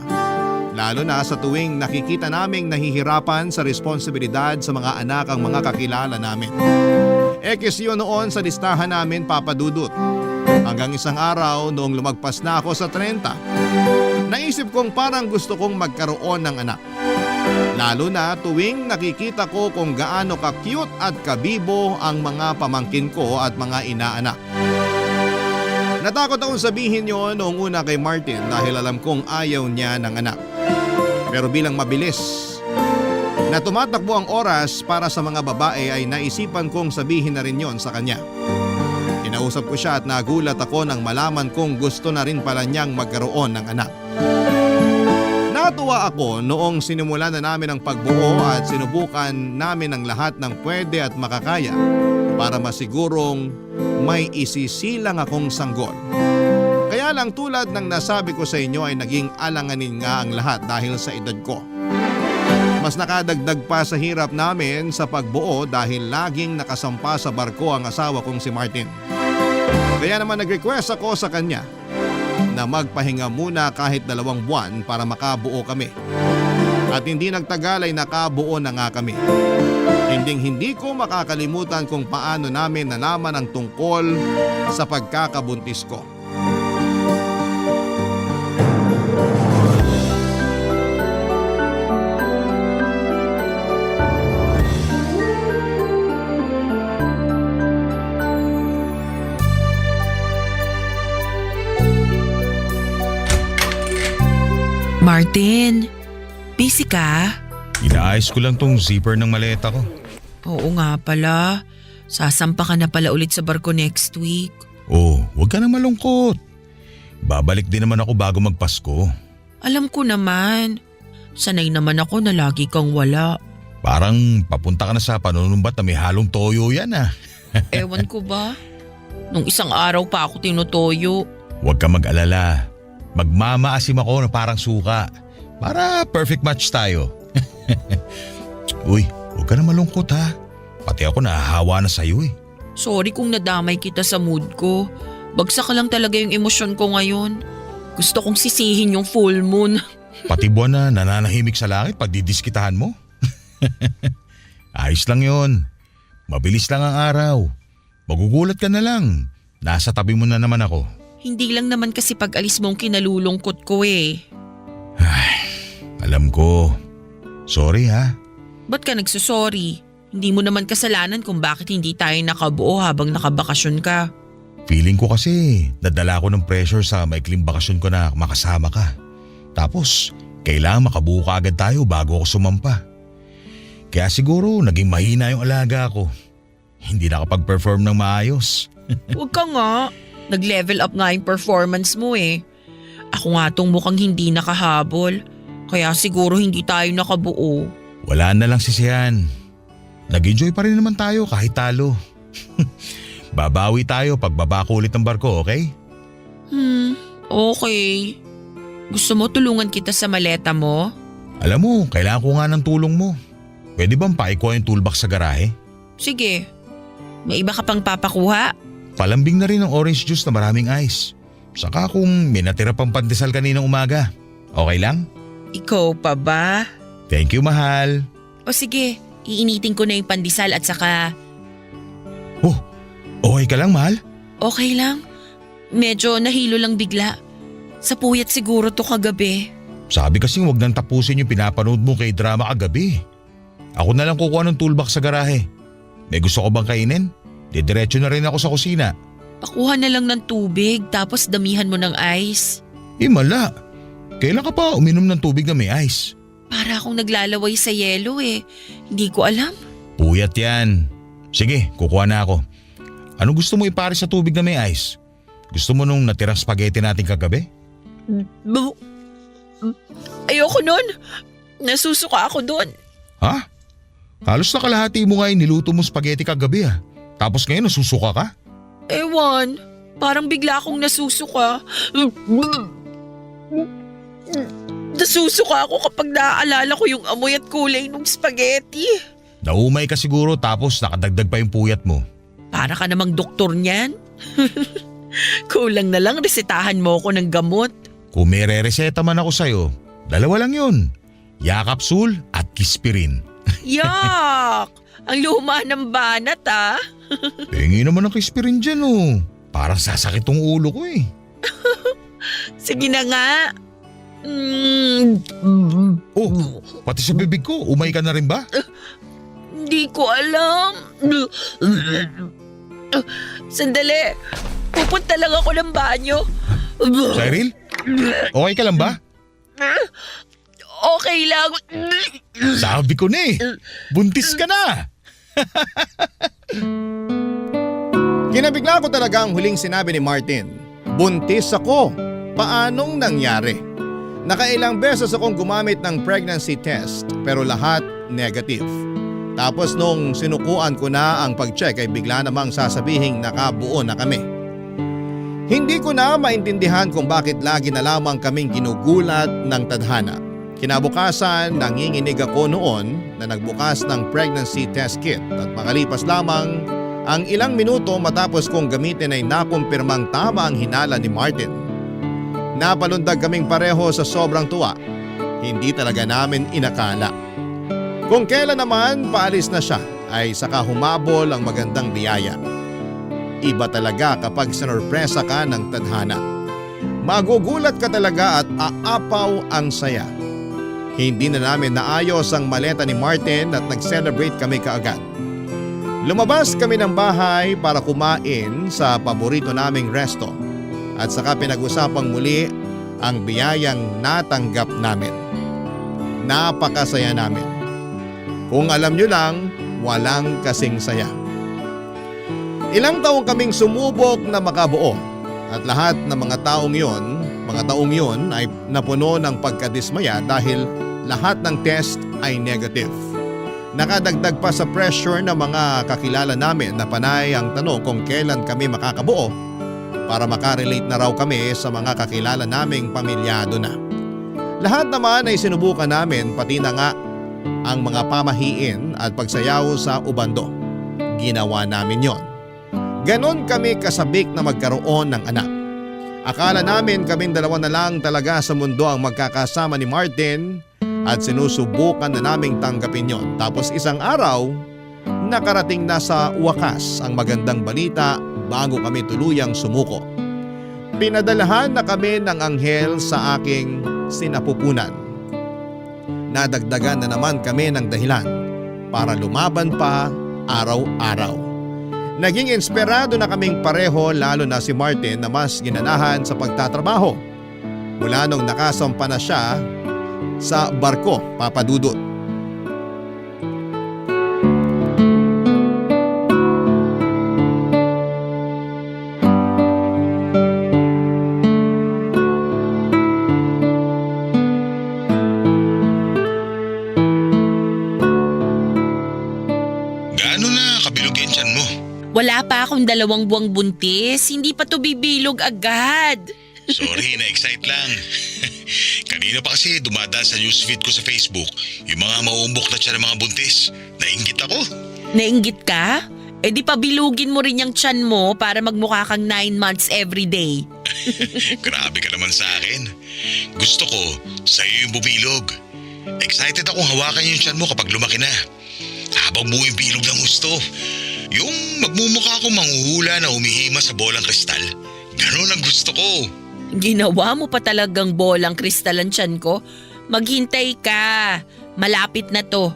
Speaker 3: Lalo na sa tuwing nakikita naming nahihirapan sa responsibilidad sa mga anak ang mga kakilala namin. Ekis yun noon sa listahan namin, Papa Dudut. Hanggang isang araw noong lumagpas na ako sa 30, naisip kong parang gusto kong magkaroon ng anak. Lalo na tuwing nakikita ko kung gaano ka-cute at kabibo ang mga pamangkin ko at mga inaanak. Natakot akong sabihin yon noong una kay Martin dahil alam kong ayaw niya ng anak. Pero bilang mabilis na tumatakbo ang oras para sa mga babae ay naisipan kong sabihin na rin yon sa kanya. Kinausap ko siya at nagulat ako nang malaman kong gusto na rin pala niyang magkaroon ng anak. Natuwa ako noong sinimulan na namin ang pagbuo at sinubukan namin ang lahat ng pwede at makakaya para masigurong may isisilang akong sanggol. Kaya lang tulad ng nasabi ko sa inyo ay naging alanganin nga ang lahat dahil sa edad ko. Mas nakadagdag pa sa hirap namin sa pagbuo dahil laging nakasampa sa barko ang asawa kong si Martin. Kaya naman nag-request ako sa kanya na magpahinga muna kahit 2 buwan para makabuo kami. At hindi nagtagal ay nakabuo na nga kami. Hindi ko makakalimutan kung paano namin nalaman ang tungkol sa pagkakabuntis ko.
Speaker 5: Martin, busy ka?
Speaker 6: Inaayos ko lang tong zipper ng maleta ko.
Speaker 5: Oo nga pala. Sasampa ka na pala ulit sa barko next week.
Speaker 6: Oh, huwag ka na malungkot. Babalik din naman ako bago magpasko.
Speaker 5: Alam ko naman. Sanay naman ako na lagi kang wala.
Speaker 6: Parang papunta ka na sa panunumbat na may halong toyo yan ah.
Speaker 5: Ewan ko ba? Nung isang araw pa ako tinutoyo.
Speaker 6: Huwag ka mag-alala. Magmamaasim ako na parang suka. Para perfect match tayo. Uy, huwag ka na malungkot ha. Pati ako nahahawa na sa'yo eh.
Speaker 5: Sorry kung nadamay kita sa mood ko. Bagsak lang talaga yung emosyon ko ngayon. Gusto kong sisihin yung full moon.
Speaker 6: Pati buwan na nananahimik sa langit pag didiskitahan mo. Ayos lang yon. Mabilis lang ang araw. Magugulat ka na lang. Nasa tabi mo na naman ako.
Speaker 5: Hindi lang naman kasi pag-alis mong kinalulungkot ko eh.
Speaker 6: Alam ko. Sorry ha.
Speaker 5: Ba't ka nagsusorry? Hindi mo naman kasalanan kung bakit hindi tayo nakabuo habang nakabakasyon ka.
Speaker 6: Feeling ko kasi nadala ko ng pressure sa maikling bakasyon ko na makasama ka. Tapos kailangan makabuo ka agad tayo bago ako sumampa. Kaya siguro naging mahina yung alaga ko. Hindi nakapag-perform ng maayos.
Speaker 5: Huwag ka nga. Nag-level up nga yung performance mo eh. Ako nga tong mukhang hindi nakahabol. Kaya siguro hindi tayo nakabuo.
Speaker 6: Wala na lang sisihan. Nag-enjoy pa rin naman tayo kahit talo. Babawi tayo pag babako ulit ng barko, okay?
Speaker 5: Okay. Gusto mo tulungan kita sa maleta mo?
Speaker 6: Alam mo, kailangan ko nga ng tulong mo. Pwede bang paikuha yung toolbox sa garahe?
Speaker 5: Sige. May iba ka pang papakuha?
Speaker 6: Palambing na rin ng orange juice na maraming ice. Saka kung may natira pang pandesal kaninang umaga. Okay lang?
Speaker 5: Ikaw pa ba?
Speaker 6: Thank you, mahal.
Speaker 5: O sige, iinitin ko na yung pandesal at saka…
Speaker 6: Oh, okay ka lang, mahal?
Speaker 5: Okay lang. Medyo nahilo lang bigla. Sa puyat siguro to kagabi.
Speaker 6: Sabi kasing wag nang tapusin yung pinapanood mo kay drama kagabi. Ako na lang kukuha ng toolbox sa garahe. May gusto ko bang kainin? Didiretso na rin ako sa kusina.
Speaker 8: Pakuha na lang ng tubig tapos damihan mo ng ice.
Speaker 6: Mala. Kailan ka pa uminom ng tubig na may ice?
Speaker 8: Para akong naglalaway sa yelo eh. Hindi ko alam.
Speaker 6: Puyat yan. Sige, kukuha na ako. Ano gusto mo ipares sa tubig na may ice? Gusto mo nung natirang spaghetti natin kagabi?
Speaker 8: Ayoko nun. Nasusuka ako doon.
Speaker 6: Ha? Halos na kalahati mo nga niluto mo spaghetti kagabi ha. Tapos ngayon nasusuka ka?
Speaker 8: Ewan, parang bigla akong nasusuka. Nasusuka ako kapag naaalala ko yung amoy at kulay ng spaghetti.
Speaker 6: Naumay ka siguro tapos nakadagdag pa yung puyat mo.
Speaker 8: Para ka namang doktor niyan. Kulang na lang resetahan mo ako ng gamot.
Speaker 6: Kung may re-reseta man ako sa'yo, dalawa lang yun. Yakapsul at Kispirin.
Speaker 8: Yak! Ang luma ng banat ah.
Speaker 6: Pengi naman ng Kispirin dyan oh. Parang sasakit tong ulo ko eh.
Speaker 8: Sige na nga.
Speaker 6: Oh, pati sa bibig ko, umay ka na rin ba?
Speaker 8: Hindi ko alam. Sandali. Pupunta lang ako ng banyo.
Speaker 6: Cyril? Okay ka lang ba?
Speaker 8: Okay lang.
Speaker 6: Sabi ko na eh. Buntis ka na.
Speaker 3: Kinabigla ko talaga ang huling sinabi ni Martin. Buntis ako. Paanong nangyari? Nakailang beses akong gumamit ng pregnancy test pero lahat negative. Tapos nung sinukuan ko na ang pag-check ay bigla namang sasabihing nakabuo na kami. Hindi ko na maintindihan kung bakit lagi na lamang kaming ginugulat ng tadhana. Kinabukasan, nanginginig ako noon na nagbukas ng pregnancy test kit at makalipas lamang ang ilang minuto matapos kong gamitin ay nakumpirmang tama ang hinala ni Martin. Napalundag kaming pareho sa sobrang tuwa. Hindi talaga namin inakala. Kung kailan naman paalis na siya ay saka humabol ang magandang biyaya. Iba talaga kapag sinurpresa ka ng tadhana. Magugulat ka talaga at aapaw ang saya. Hindi na namin naayos ang maleta ni Martin at nag-celebrate kami kaagad. Lumabas kami ng bahay para kumain sa paborito naming resto at saka pinag-usapang muli ang biyayang natanggap namin. Napakasaya namin. Kung alam nyo lang, walang kasing saya. Ilang taong kaming sumubok na makabuo at lahat ng mga taong yon ay napuno ng pagkadismaya dahil lahat ng test ay negative. Nakadagdag pa sa pressure ng mga kakilala namin na panay ang tanong kung kailan kami makakabuo para makarelate na raw kami sa mga kakilala naming pamilyado na. Lahat naman ay sinubukan namin pati na nga ang mga pamahiin at pagsayaw sa ubando. Ginawa namin yon. Ganon kami kasabik na magkaroon ng anak. Akala namin kaming dalawa na lang talaga sa mundo ang magkakasama ni Martin at sinusubukan na naming tanggapin yon. Tapos isang araw, nakarating na sa wakas ang magandang balita bago kami tuluyang sumuko. Pinadalahan na kami ng anghel sa aking sinapupunan. Nadagdagan na naman kami ng dahilan para lumaban pa araw-araw. Naging inspirado na kaming pareho lalo na si Martin na mas ginanahan sa pagtatrabaho. Mula nung nakasampa na siya sa barko, Papa Dudut.
Speaker 6: Gaano na kabilog yung tiyan mo?
Speaker 8: Wala pa akong 2 buwang buntis. Hindi pa to bibilog agad.
Speaker 6: Sorry, na-excite lang. Kanina pa kasi dumadaan sa newsfeed ko sa Facebook yung mga mauumbok na tiyan ng mga buntis. Nainggit ako.
Speaker 8: Nainggit ka? Eh di pabilugin mo rin yung tiyan mo para magmukha kang 9 months everyday.
Speaker 6: Grabe ka naman sa akin. Gusto ko, sa'yo yung bubilog. Excited akong hawakan yung tiyan mo kapag lumaki na. Habang buo yung bilog ng gusto. Yung magmumukha akong manghuhula na humihima sa bolang kristal. Ganun ang gusto ko.
Speaker 8: Ginawa mo pa talagang bolang kristal ang tiyan ko? Maghintay ka. Malapit na to.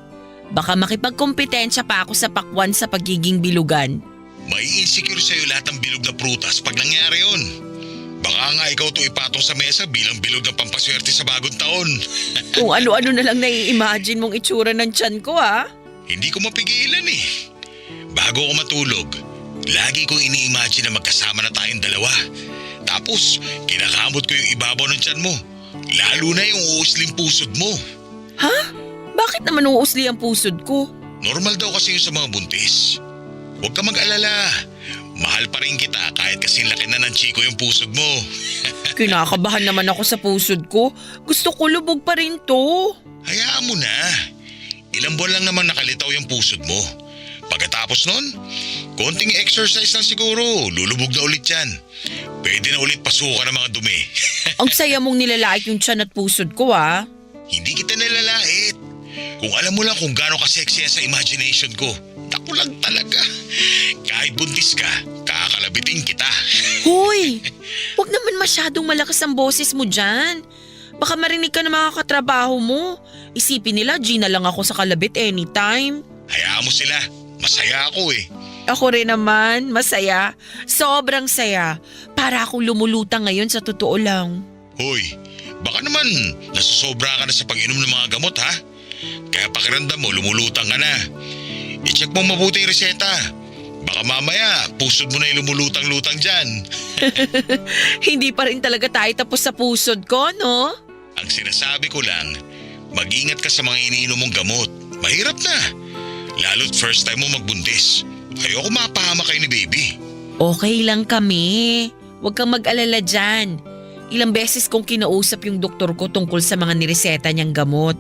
Speaker 8: Baka makipagkompetensya pa ako sa pakwan sa pagiging bilugan.
Speaker 6: May insecure sa'yo lahat ng bilog na prutas pag nangyari yun. Baka nga ikaw to ipatong sa mesa bilang bilog na pampaswerte sa bagong taon.
Speaker 8: Kung ano-ano na lang nai-imagine mong itsura ng tiyan ko ha.
Speaker 6: Hindi ko mapigilan eh. Bago ako matulog, lagi kong ini-imagine na magkasama na tayong dalawa. Tapos, kinakamot ko yung ibabaw ng tiyan mo. Lalo na yung uusling pusod mo.
Speaker 8: Ha? Bakit naman uusli ang pusod ko?
Speaker 6: Normal daw kasi yun sa mga buntis. Huwag ka mag-alala. Mahal pa rin kita kahit kasing laki na ng chiko yung pusod mo.
Speaker 8: Kinakabahan naman ako sa pusod ko. Gusto ko lubog pa rin to.
Speaker 6: Hayaan mo na. Ilang buwan lang naman nakalitaw yung pusod mo. Pagkatapos nun, konting exercise lang siguro. Lulubog na ulit yan. Pwede na ulit pasukan ng mga dumi.
Speaker 8: Ang saya mong nilalait yung tiyan at pusod ko ha.
Speaker 6: Hindi kita nilalait. Kung alam mo lang kung gaano ka-sexy yan sa imagination ko. Naku lang talaga. Kahit buntis ka, kakalabitin kita.
Speaker 8: Hoy! Huwag naman masyadong malakas ang boses mo dyan. Baka marinig ka ng mga katrabaho mo. Isipin nila, Gina lang ako sa kalabit anytime.
Speaker 6: Hayaan mo sila. Masaya ako eh.
Speaker 8: Ako rin naman, masaya. Sobrang saya. Para akong lumulutang ngayon sa totoo lang.
Speaker 6: Hoy, baka naman nasusobra ka na sa pag-inom ng mga gamot ha? Kaya pakiramdam mo, lumulutang ka na. I-check mo mabuti yung reseta. Baka mamaya, pusod mo na yung lumulutang-lutang dyan.
Speaker 8: Hindi pa rin talaga tayo tapos sa pusod ko, no?
Speaker 6: Ang sinasabi ko lang, mag-ingat ka sa mga iniinom mong gamot. Mahirap na. Lalo't first time mo magbuntis. Ayoko mapahama kayo ni baby.
Speaker 8: Okay lang kami. Huwag kang mag-alala dyan. Ilang beses kong kinausap yung doktor ko tungkol sa mga nireseta niyang gamot.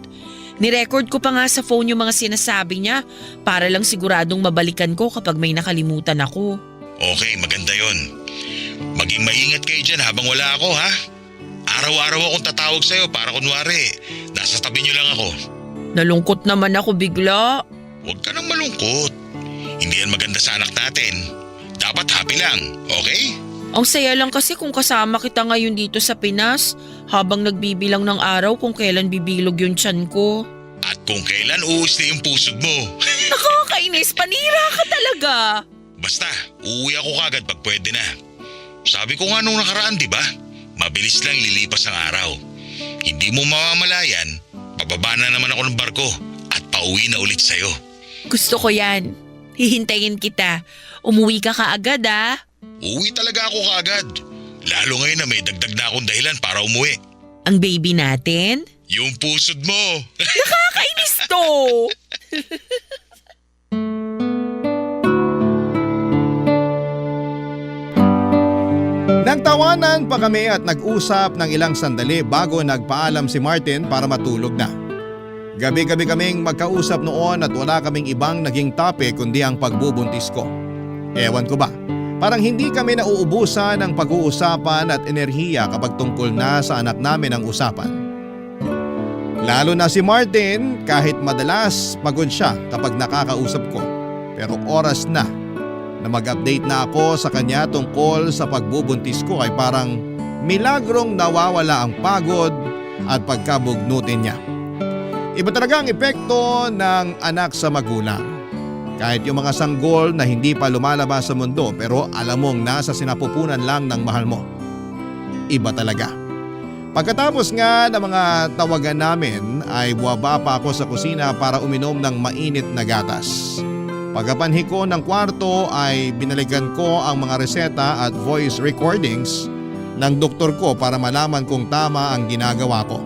Speaker 8: Nirecord ko pa nga sa phone yung mga sinasabi niya para lang siguradong mabalikan ko kapag may nakalimutan ako.
Speaker 6: Okay, maganda yon. Maging maingat kayo dyan habang wala ako ha. Araw-araw akong tatawag sa'yo para kunwari, nasa tabi niyo lang ako.
Speaker 8: Nalungkot naman ako bigla.
Speaker 6: Huwag ka nang malungkot. Hindi yan maganda sa anak natin. Dapat happy lang, okay?
Speaker 8: Ang saya lang kasi kung kasama kita ngayon dito sa Pinas habang nagbibilang ng araw kung kailan bibilog yung tiyan ko.
Speaker 6: At kung kailan uusli yung pusod mo.
Speaker 8: Nakakainis, panira ka talaga.
Speaker 6: Basta, uuwi ako kagad pag pwede na. Sabi ko nga nung nakaraan, di ba? Mabilis lang lilipas ang araw. Hindi mo mamamalayan, pababa na naman ako ng barko at pauwi na ulit sa'yo.
Speaker 8: Gusto ko yan. Hihintayin kita. Umuwi ka kaagad ah.
Speaker 6: Uuwi talaga ako kaagad. Lalo ngayon na may dagdag na akong dahilan para umuwi.
Speaker 8: Ang baby natin?
Speaker 6: Yung pusod mo.
Speaker 8: Nakakainis to!
Speaker 3: Nagtawanan pa kami at nag-usap ng ilang sandali bago nagpaalam si Martin para matulog na. Gabi-gabi kaming magkausap noon at wala kaming ibang naging topic kundi ang pagbubuntis ko. Ewan ko ba, parang hindi kami nauubusan ng pag-uusapan at enerhiya kapag tungkol na sa anak namin ang usapan. Lalo na si Martin, kahit madalas pagod siya kapag nakakausap ko. Pero oras na mag-update na ako sa kanya tungkol sa pagbubuntis ko ay parang milagrong nawawala ang pagod at pagkabugnutin niya. Iba talaga ang epekto ng anak sa magulang. Kahit yung mga sanggol na hindi pa lumalabas sa mundo pero alam mong nasa sinapupunan lang ng mahal mo. Iba talaga. Pagkatapos nga ng mga tawagan namin ay buwaba pa ako sa kusina para uminom ng mainit na gatas. Pagkapanhi ko ng kwarto ay binalikan ko ang mga reseta at voice recordings ng doktor ko para malaman kung tama ang ginagawa ko.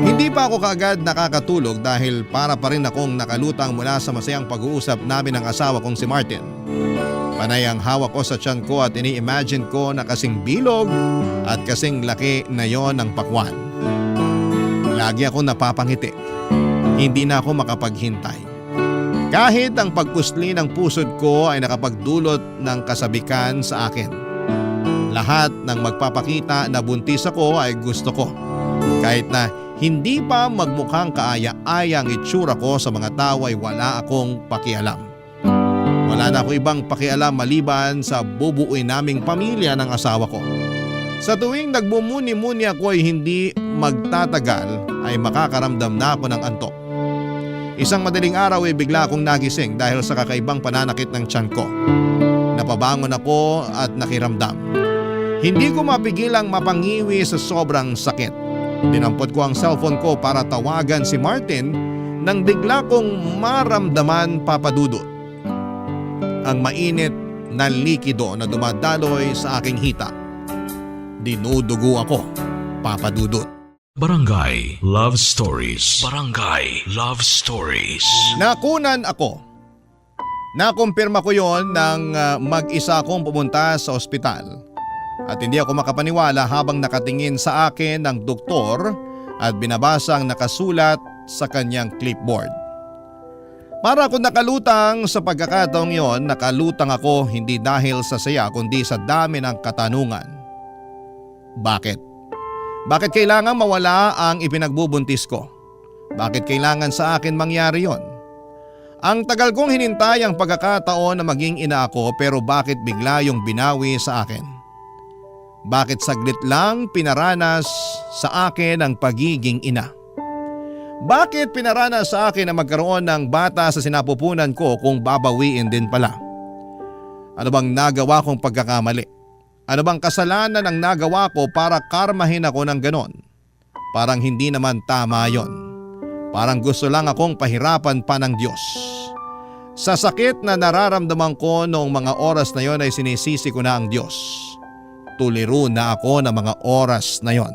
Speaker 3: Hindi pa ako kaagad nakakatulog dahil para pa rin akong nakalutang mula sa masayang pag-uusap namin ng asawa kong si Martin. Panay ang hawak ko sa tiyan ko at ini-imagine ko na kasing bilog at kasing laki na yon ng pakwan. Lagi ako napapangiti. Hindi na ako makapaghintay. Kahit ang pagpusli ng pusod ko ay nakapagdulot ng kasabikan sa akin. Lahat ng magpapakita na buntis ako ay gusto ko. Kahit na hindi pa magmukhang kaaya-aya ang itsura ko sa mga tao ay wala akong pakialam. Wala na ako ibang pakialam maliban sa bubuuin naming pamilya ng asawa ko. Sa tuwing nagbumuni-muni ako ay hindi magtatagal ay makakaramdam na ako ng antok. Isang madaling araw ay bigla akong nagising dahil sa kakaibang pananakit ng tiyan ko. Napabangon ako at nakiramdam. Hindi ko mapigilang mapangiwi sa sobrang sakit. Dinampot ko ang cellphone ko para tawagan si Martin nang bigla kong maramdaman, Papa Dudut, ang mainit na likido na dumadaloy sa aking hita. Dinudugo ako, Papa Dudut.
Speaker 1: Barangay Love Stories. Barangay Love Stories.
Speaker 3: Nakunan ako. Nakumpirma ko yon nang mag-isa akong pumunta sa ospital. At hindi ako makapaniwala habang nakatingin sa akin ng doktor at binabasa ang nakasulat sa kanyang clipboard. Para ako nakalutang sa pagkakataong yon, nakalutang ako hindi dahil sa saya kundi sa dami ng katanungan. Bakit? Bakit kailangan mawala ang ipinagbubuntis ko? Bakit kailangan sa akin mangyari yon? Ang tagal kong hinintay ang pagkakataon na maging ina ako, pero bakit bigla yung binawi sa akin? Bakit saglit lang pinaranas sa akin ang pagiging ina? Bakit pinaranas sa akin na magkaroon ng bata sa sinapupunan ko kung babawiin din pala? Ano bang nagawa kong pagkakamali? Ano bang kasalanan ang nagawa ko para karmahin ako ng ganon? Parang hindi naman tama yon. Parang gusto lang akong pahirapan pa ng Diyos. Sa sakit na nararamdaman ko noong mga oras na yon ay sinisisi ko na ang Diyos. Tuliro na ako ng mga oras na yon.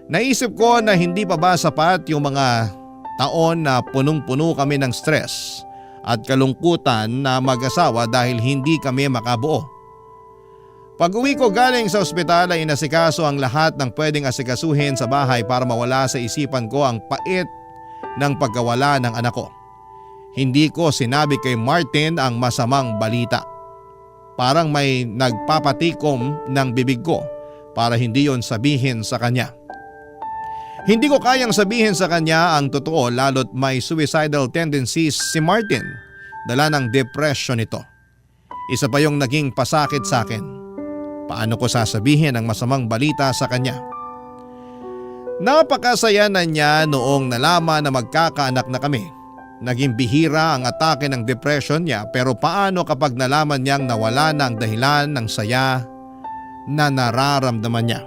Speaker 3: Naisip ko na hindi pa ba sapat yung mga taon na punong-puno kami ng stress at kalungkutan na mag-asawa dahil hindi kami makabuo. Pag-uwi ko galing sa ospital ay inasikaso ang lahat ng pwedeng asikasuhin sa bahay para mawala sa isipan ko ang pait ng pagkawala ng anak ko. Hindi ko sinabi kay Martin ang masamang balita. Parang may nagpapatikom ng bibig ko para hindi yon sabihin sa kanya. Hindi ko kayang sabihin sa kanya ang totoo lalo't may suicidal tendencies si Martin. Dala ng depression ito. Isa pa yung naging pasakit sa akin. Paano ko sasabihin ang masamang balita sa kanya? Napakasaya na niya noong nalaman na magkakaanak na kami. Naging bihira ang atake ng depression niya, pero paano kapag nalaman niyang nawala na ang dahilan ng saya na nararamdaman niya?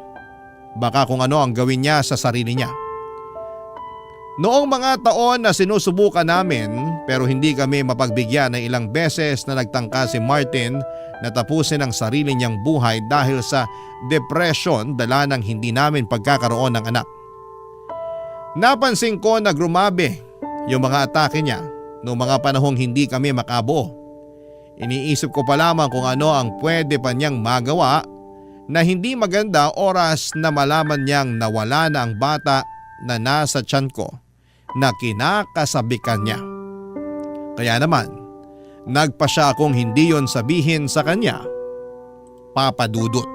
Speaker 3: Baka kung ano ang gawin niya sa sarili niya. Noong mga taon na sinusubukan namin pero hindi kami mapagbigyan na ilang beses na nagtangka si Martin na tapusin ang sarili niyang buhay dahil sa depression dala ng hindi namin pagkakaroon ng anak. Napansin ko na grumabe yung mga atake niya noong mga panahong hindi kami makabuo. Iniisip ko pa lamang kung ano ang pwede pa niyang magawa na hindi maganda oras na malaman niyang nawala na ang bata na nasa tiyan ko na kinakasabikan niya. Kaya naman, nagpa siya akong hindi yon sabihin sa kanya, Papa Dudut.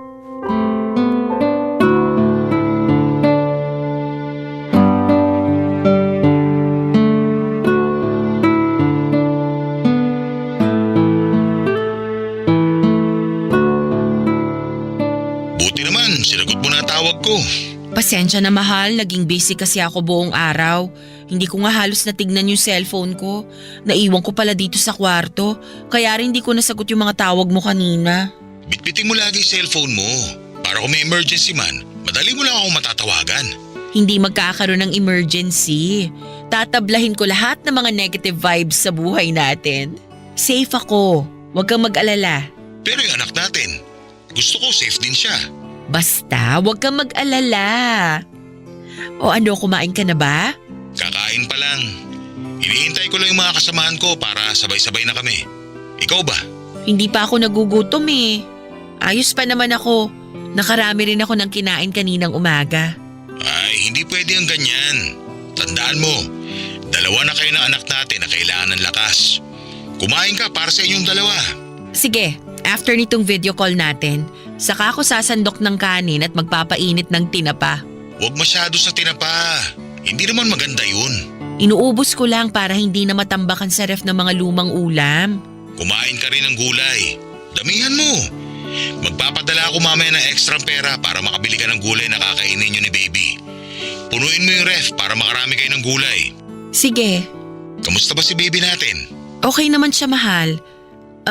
Speaker 6: Buti naman, sinagot mo na tawag ko.
Speaker 8: Pasensya na mahal, naging busy kasi ako buong araw. Hindi ko nga halos natignan yung cellphone ko. Naiwan ko pala dito sa kwarto, kaya rin hindi ko nasagot yung mga tawag mo kanina.
Speaker 6: Bitbitin mo lagi yung cellphone mo. Para kung may emergency man, madali mo lang akong matatawagan.
Speaker 8: Hindi magkakaroon ng emergency. Tatablahin ko lahat ng mga negative vibes sa buhay natin. Safe ako, huwag kang mag-alala.
Speaker 6: Pero yung anak natin, gusto ko safe din siya.
Speaker 8: Basta, huwag kang mag-alala. O ano, kumain ka na ba?
Speaker 6: Kakain pa lang. Hinihintay ko lang yung mga kasamahan ko para sabay-sabay na kami. Ikaw ba?
Speaker 8: Hindi pa ako nagugutom eh. Ayos pa naman ako. Nakarami rin ako ng kinain kaninang umaga.
Speaker 6: Ay, hindi pwede ang ganyan. Tandaan mo, dalawa na kayo ng anak natin na kailangan ng lakas. Kumain ka para sa inyong dalawa.
Speaker 8: Sige, after nitong video call natin, saka ako sasandok ng kanin at magpapainit ng tinapa.
Speaker 6: Huwag masyado sa tinapa. Hindi naman maganda yun.
Speaker 8: Inuubos ko lang para hindi na matambakan sa ref ng mga lumang ulam.
Speaker 6: Kumain ka rin ng gulay. Damihan mo. Magpapadala ako mamaya ng extra pera para makabili ka ng gulay na kakainin nyo ni baby. Punuin mo yung ref para makarami kayo ng gulay.
Speaker 8: Sige,
Speaker 6: Kamusta ba si baby natin?
Speaker 8: Okay naman siya, mahal.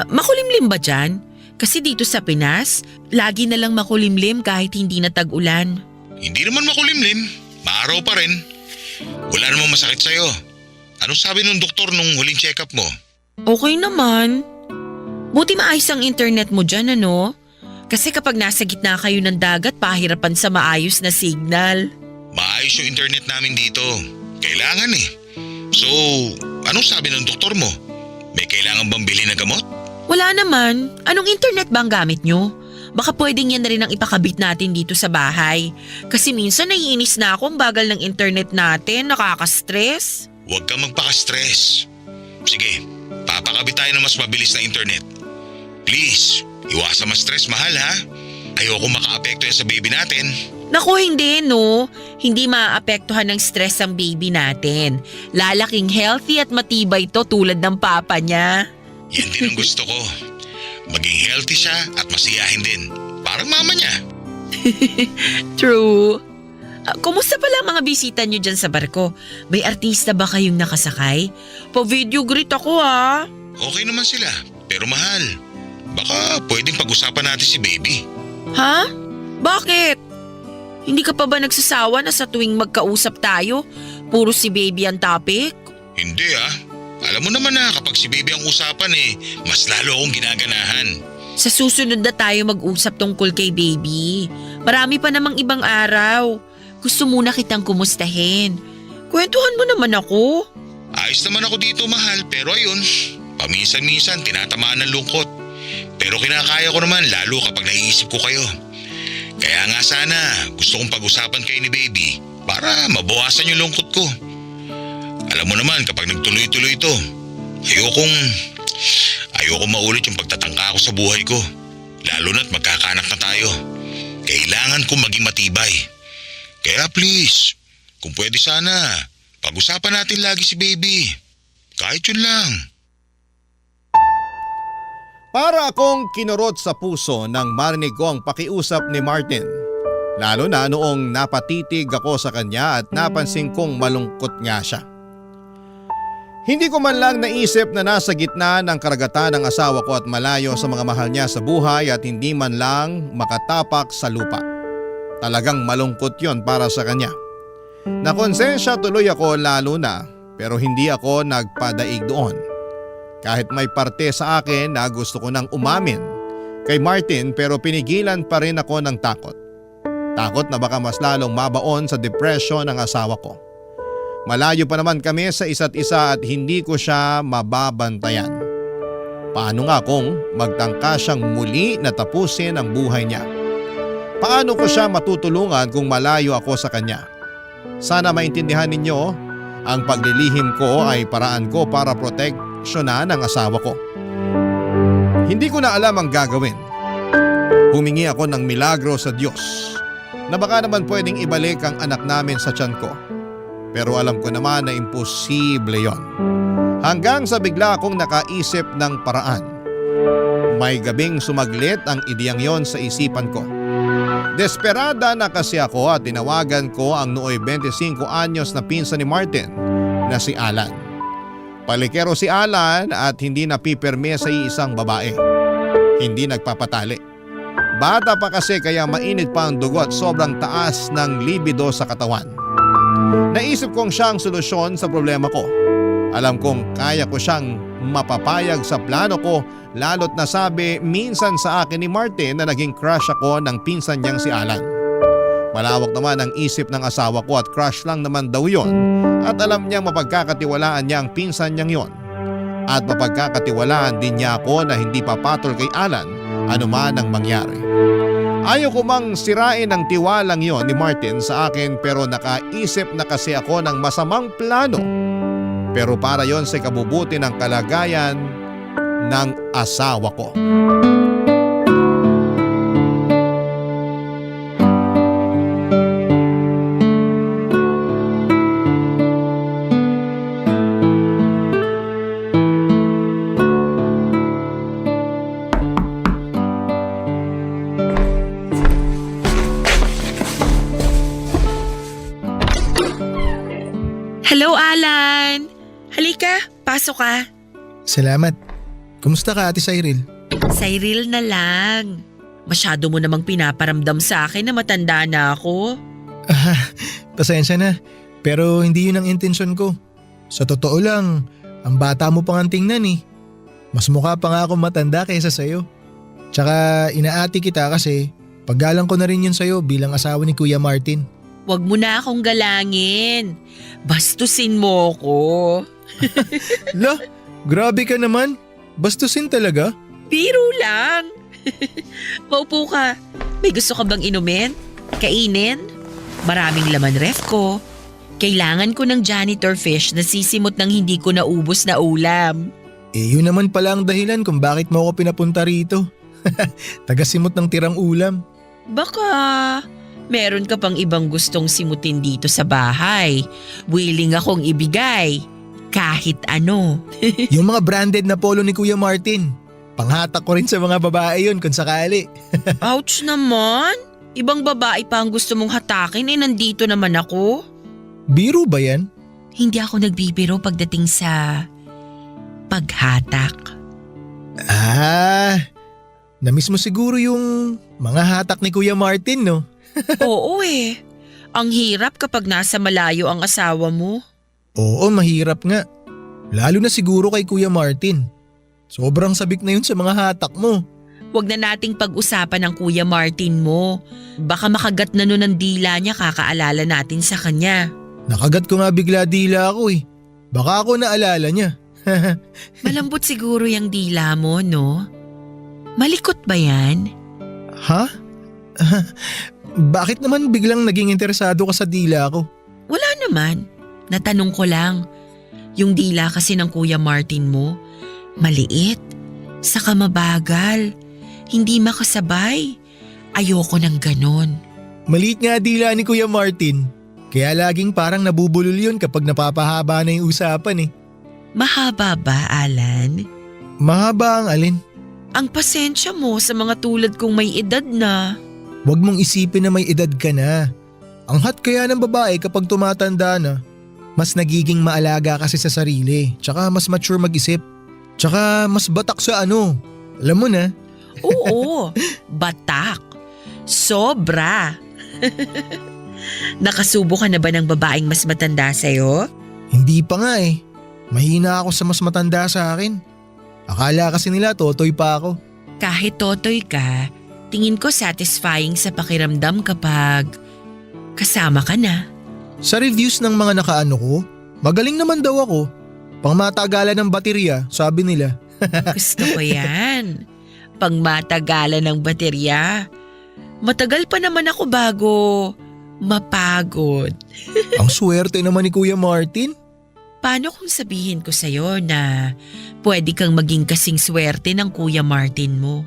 Speaker 8: Makulimlim ba dyan? Kasi dito sa Pinas, lagi na lang makulimlim kahit hindi na tag-ulan.
Speaker 6: Hindi naman makulimlim. Maaraw pa rin. Wala namang masakit sa'yo. Anong sabi ng doktor nung huling check-up mo?
Speaker 8: Okay naman. Buti maayos ang internet mo dyan, ano? Kasi kapag nasa gitna kayo ng dagat, pahirapan sa maayos na signal.
Speaker 6: Maayos yung internet namin dito. Kailangan eh. So, anong sabi ng doktor mo? May kailangan bang bilhin na gamot?
Speaker 8: Wala naman. Anong internet ba ang gamit nyo? Baka pwedeng yan na rin ang ipakabit natin dito sa bahay. Kasi minsan naiinis na ako ang bagal ng internet natin, nakaka-stress.
Speaker 6: Huwag kang magpaka-stress. Sige, papakabit tayo ng mas mabilis na internet. Please, iwasan ma-stress, mahal ha? Ayoko maka-apekto yan sa baby natin.
Speaker 8: Naku, hindi no. Hindi maaapektuhan ng stress ang baby natin. Lalaking healthy at matibay to tulad ng papa niya.
Speaker 6: Yan din ang gusto ko. Maging healthy siya at masiyahin din. Parang mama niya.
Speaker 8: True. Kumusta pala ang mga bisita niyo dyan sa barko? May artista ba kayong nakasakay? Pa-video greet ako ha.
Speaker 6: Okay naman sila, pero mahal. Baka pwedeng pag-usapan natin si baby.
Speaker 8: Ha? Bakit? Hindi ka pa ba nagsasawa na sa tuwing magkausap tayo, puro si baby ang topic?
Speaker 6: Hindi ah. Alam mo naman na kapag si baby ang usapan mas lalo akong ginaganahan.
Speaker 8: Sa susunod na tayo mag-usap tungkol kay baby. Marami pa namang ibang araw. Gusto muna kitang kumustahin. Kwentuhan mo naman ako.
Speaker 6: Ayos naman ako dito mahal, pero ayun, paminsan-minsan tinatamaan ng lungkot. Pero kinakaya ko naman lalo kapag naiisip ko kayo. Kaya nga sana gusto kong pag-usapan kayo ni baby para mabawasan yung lungkot ko. Alam mo naman kapag nagtuloy-tuloy ito, ayoko maulit yung pagtatangka ko sa buhay ko. Lalo na't magkakaanak na tayo. Kailangan kong maging matibay. Kaya please, kung pwede sana, pag-usapan natin lagi si baby. Kahit yun lang.
Speaker 3: Para akong kinurot sa puso nang marinig ko ang pakiusap ni Martin. Lalo na noong napatitig ako sa kanya at napansin kong malungkot nga siya. Hindi ko man lang naisip na nasa gitna ng karagatan ng asawa ko at malayo sa mga mahal niya sa buhay at hindi man lang makatapak sa lupa. Talagang malungkot yon para sa kanya. Nakonsensya tuloy ako lalo na pero hindi ako nagpadaig doon. Kahit may parte sa akin na gusto ko nang umamin kay Martin pero pinigilan pa rin ako ng takot. Takot na baka mas lalong mabaon sa depression ng asawa ko. Malayo pa naman kami sa isa't isa at hindi ko siya mababantayan. Paano nga kung magtangka siyang muli na tapusin ang buhay niya? Paano ko siya matutulungan kung malayo ako sa kanya? Sana maintindihan ninyo, ang paglilihim ko ay paraan ko para proteksyonan ang asawa ko. Hindi ko na alam ang gagawin. Humingi ako ng milagro sa Diyos na baka naman pwedeng ibalik ang anak namin sa tiyan ko. Pero alam ko naman na imposible yon. Hanggang sa bigla akong nakaisip ng paraan. May gabing sumaglit ang ideyang yon sa isipan ko. Desperada na kasi ako at tinawagan ko ang nooy 25 anyos na pinsan ni Martin na si Alan. Palikero si Alan at hindi napipirme sa isang babae. Hindi nagpapatali. Bata pa kasi kaya mainit pa ang dugo at sobrang taas ng libido sa katawan. Naisip kong siyang solusyon sa problema ko. Alam kong kaya ko siyang mapapayag sa plano ko lalo't nasabi minsan sa akin ni Martin na naging crush ako ng pinsan niyang si Alan. Malawak naman ang isip ng asawa ko at crush lang naman daw yon at alam niyang mapagkakatiwalaan niya ang pinsan niyang yon. At mapagkakatiwalaan din niya ako na hindi papatol kay Alan anuman ang mangyari. Ayaw ko mang sirain ang tiwalang yon ni Martin sa akin pero nakaisip na kasi ako ng masamang plano. Pero para yon sa kabubuti ng kalagayan ng asawa ko.
Speaker 8: Hello, Alan! Halika, pasok ka.
Speaker 9: Salamat. Kumusta ka, Ate Cyril?
Speaker 8: Cyril na lang. Masyado mo namang pinaparamdam sa akin na matanda na ako.
Speaker 9: Pasensya na. Pero hindi yun ang intensyon ko. Sa totoo lang, ang bata mo pang tingnan eh. Mas mukha pa nga akong matanda kaysa sa'yo. Tsaka inaati kita kasi paggalang ko na rin yun sa'yo bilang asawa ni Kuya Martin.
Speaker 8: Huwag mo na akong galangin. Bastusin mo ko.
Speaker 9: La, grabe ka naman. Bastusin talaga?
Speaker 8: Biro lang. Maupo ka. May gusto ka bang inumin? Kainin? Maraming laman ref ko. Kailangan ko ng janitor fish na sisimot ng hindi ko naubos na ulam.
Speaker 9: Yun naman pala ang dahilan kung bakit mo ako pinapunta rito. Tagasimot ng tirang ulam.
Speaker 8: Baka meron ka pang ibang gustong simutin dito sa bahay. Willing akong ibigay. Kahit ano.
Speaker 9: Yung mga branded na polo ni Kuya Martin. Panghatak ko rin sa mga babae yun kung sakali.
Speaker 8: Ouch naman. Ibang babae pa ang gusto mong hatakin nandito naman ako.
Speaker 9: Biro ba yan?
Speaker 8: Hindi ako nagbibiro pagdating sa paghatak.
Speaker 9: Namiss mo siguro yung mga hatak ni Kuya Martin, no?
Speaker 8: Oo eh. Ang hirap kapag nasa malayo ang asawa mo.
Speaker 9: Oo, mahirap nga. Lalo na siguro kay Kuya Martin. Sobrang sabik na yun sa mga hatak mo.
Speaker 8: Huwag na nating pag-usapan ng Kuya Martin mo. Baka makagat na nun ang dila niya kakaalala natin sa kanya.
Speaker 9: Nakagat ko nga bigla dila ako eh. Baka ako naalala niya.
Speaker 8: Malambot siguro yung dila mo, no? Malikot ba yan?
Speaker 9: Ha? Bakit naman biglang naging interesado ka sa dila ko?
Speaker 8: Wala naman. Natanong ko lang. Yung dila kasi ng Kuya Martin mo, maliit, saka mabagal, hindi makasabay. Ayoko ng ganon.
Speaker 9: Maliit nga dila ni Kuya Martin. Kaya laging parang nabubulol yun kapag napapahaba na yung usapan eh.
Speaker 8: Mahaba ba, Alan?
Speaker 9: Mahaba ang alin?
Speaker 8: Ang pasensya mo sa mga tulad kong may edad na.
Speaker 9: Huwag mong isipin na may edad ka na. Ang hot kaya ng babae kapag tumatanda na. Mas nagiging maalaga kasi sa sarili. Tsaka mas mature mag-isip. Tsaka mas batak sa ano. Alam mo na.
Speaker 8: Oo, batak. Sobra. Nakasubo ka na ba ng babaeng mas matanda sa'yo?
Speaker 9: Hindi pa nga eh. Mahina ako sa mas matanda sa akin. Akala kasi nila totoy pa ako.
Speaker 8: Kahit totoy ka, tingin ko satisfying sa pakiramdam kapag kasama ka na.
Speaker 9: Sa reviews ng mga nakaano ko, magaling naman daw ako. Pangmatagalan ng baterya, sabi nila.
Speaker 8: Gusto ko yan. Pangmatagalan ng baterya. Matagal pa naman ako bago mapagod.
Speaker 9: Ang swerte naman ni Kuya Martin.
Speaker 8: Paano kung sabihin ko sa'yo na pwede kang maging kasing swerte ng Kuya Martin mo?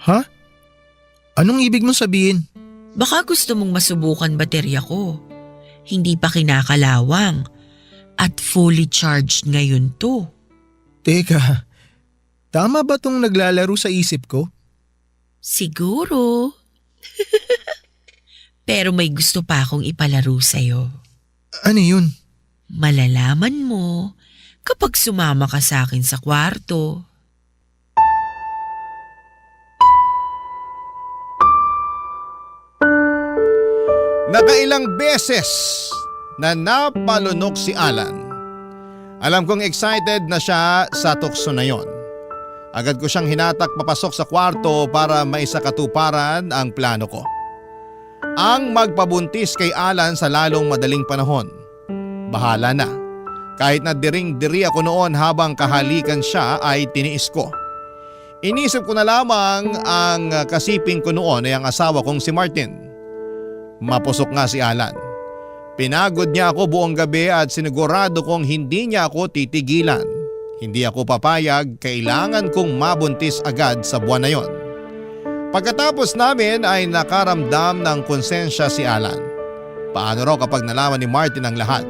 Speaker 9: Ha? Anong ibig mong sabihin?
Speaker 8: Baka gusto mong masubukan baterya ko. Hindi pa kinakalawang at fully charged ngayon to.
Speaker 9: Teka, tama ba tong naglalaro sa isip ko?
Speaker 8: Siguro. Pero may gusto pa akong ipalaro sa'yo.
Speaker 9: Ano yun?
Speaker 8: Malalaman mo kapag sumama ka sa akin sa kwarto.
Speaker 3: Nakailang beses na napalunok si Alan. Alam kong excited na siya sa tukso na yon. Agad ko siyang hinatak papasok sa kwarto para maisakatuparan ang plano ko. Ang magpabuntis kay Alan sa lalong madaling panahon. Bahala na. Kahit na diring-diri ako noon habang kahalikan siya ay tiniis ko. Inisip ko na lamang ang kasiping ko noon ay ang asawa kong si Martin. Mapusok nga si Alan. Pinagod niya ako buong gabi at sinigurado kong hindi niya ako titigilan. Hindi ako papayag, kailangan kong mabuntis agad sa buwan na yon. Pagkatapos namin ay nakaramdam ng konsensya si Alan. Paano raw kapag nalaman ni Martin ang lahat?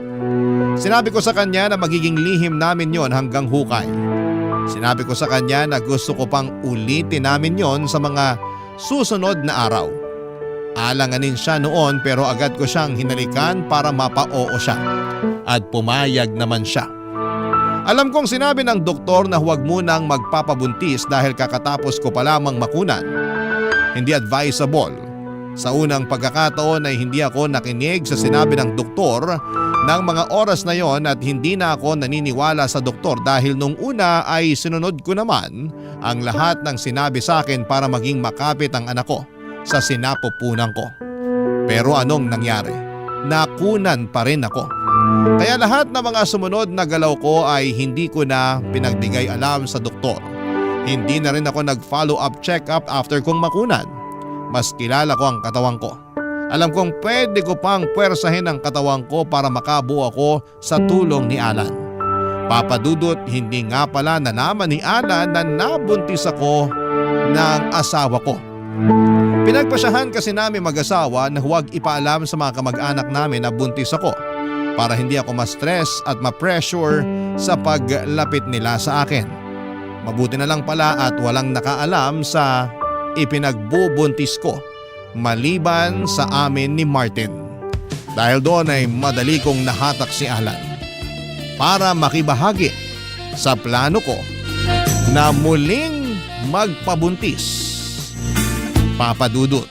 Speaker 3: Sinabi ko sa kanya na magiging lihim namin yon hanggang hukay. Sinabi ko sa kanya na gusto ko pang ulitin namin yon sa mga susunod na araw. Alanganin siya noon pero agad ko siyang hinalikan para mapa-oo siya. At pumayag naman siya. Alam kong sinabi ng doktor na huwag munang magpapabuntis dahil kakatapos ko pa lamang makunan. Hindi advisable. Sa unang pagkakataon ay hindi ako nakinig sa sinabi ng doktor ng mga oras na yon at hindi na ako naniniwala sa doktor dahil nung una ay sinunod ko naman ang lahat ng sinabi sa akin para maging makapit ang anak ko sa sinapupunan ko. Pero anong nangyari? Nakunan pa rin ako. Kaya lahat ng mga sumunod na galaw ko ay hindi ko na pinagbigay alam sa doktor. Hindi na rin ako nag-follow up check-up after kong makunan. Mas kilala ko ang katawan ko. Alam kong pwede ko pang puwersahin ang katawan ko para makabuo ako sa tulong ni Alan. Papadudot, hindi nga pala nalaman ni Alan na nabuntis ako ng asawa ko. Pinagpasyahan kasi namin mag-asawa na huwag ipaalam sa mga kamag-anak namin na buntis ako para hindi ako ma-stress at ma-pressure sa paglapit nila sa akin. Mabuti na lang pala at walang nakaalam sa ipinagbubuntis ko maliban sa amin ni Martin. Dahil doon ay madali kong nahatak si Alan para makibahagi sa plano ko na muling magpabuntis. Papadudot.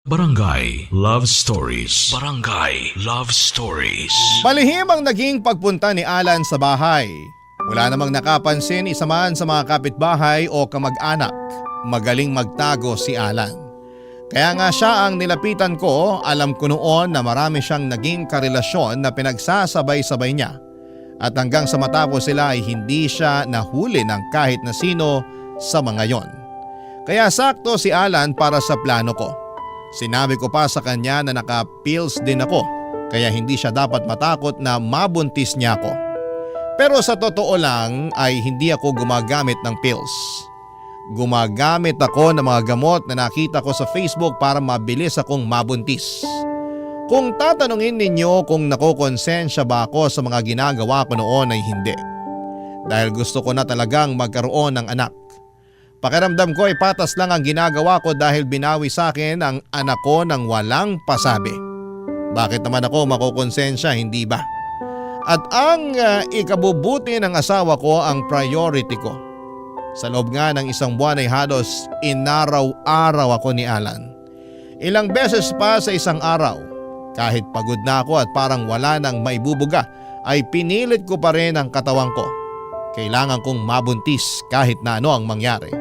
Speaker 1: Barangay Love Stories. Barangay Love Stories.
Speaker 3: Malihim ang naging pagpunta ni Alan sa bahay. Wala namang nakapansin isa man sa mga kapitbahay o kamag-anak. Magaling magtago si Alan. Kaya nga siya ang nilapitan ko, alam ko noon na marami siyang naging karelasyon na pinagsasabay-sabay niya. At hanggang sa matapos sila ay hindi siya nahuli ng kahit na sino sa mga yon. Kaya sakto si Alan para sa plano ko. Sinabi ko pa sa kanya na naka-pills din ako, kaya hindi siya dapat matakot na mabuntis niya ako. Pero sa totoo lang ay hindi ako gumagamit ng pills. Gumagamit ako ng mga gamot na nakita ko sa Facebook para mabilis akong mabuntis. Kung tatanungin ninyo kung nakokonsensya ba ako sa mga ginagawa ko noon ay hindi. Dahil gusto ko na talagang magkaroon ng anak. Pakiramdam ko ay patas lang ang ginagawa ko dahil binawi sa akin ang anak ko ng walang pasabi. Bakit naman ako makokonsensya, hindi ba? At ang ikabubuti ng asawa ko ang priority ko. Sa loob nga ng isang buwan ay halos inaraw-araw ako ni Alan. Ilang beses pa sa isang araw, kahit pagod na ako at parang wala nang maibubuga, ay pinilit ko pa rin ang katawan ko. Kailangan kong mabuntis kahit na ano ang mangyari.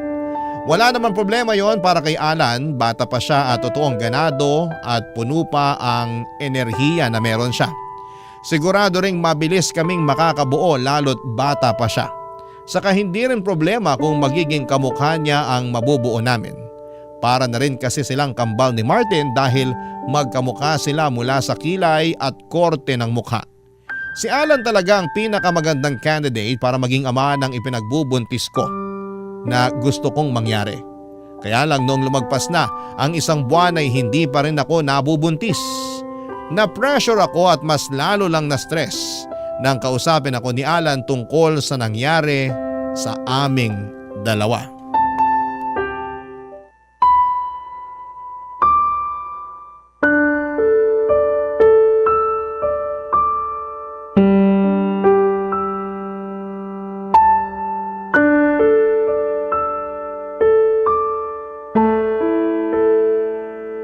Speaker 3: Wala naman problema yon para kay Alan, bata pa siya at totoong ganado at puno pa ang enerhiya na meron siya. Sigurado ring mabilis kaming makakabuo lalo't bata pa siya. Saka hindi rin problema kung magiging kamukha niya ang mabubuo namin. Para na rin kasi silang kambal ni Martin dahil magkamukha sila mula sa kilay at korte ng mukha. Si Alan talaga ang pinakamagandang candidate para maging ama ng ipinagbubuntis ko na gusto kong mangyari. Kaya lang noong lumagpas na ang isang buwan ay hindi pa rin ako nabubuntis. Na-pressure ako at mas lalo lang na-stress nang kausapin ako ni Alan tungkol sa nangyari sa aming dalawa.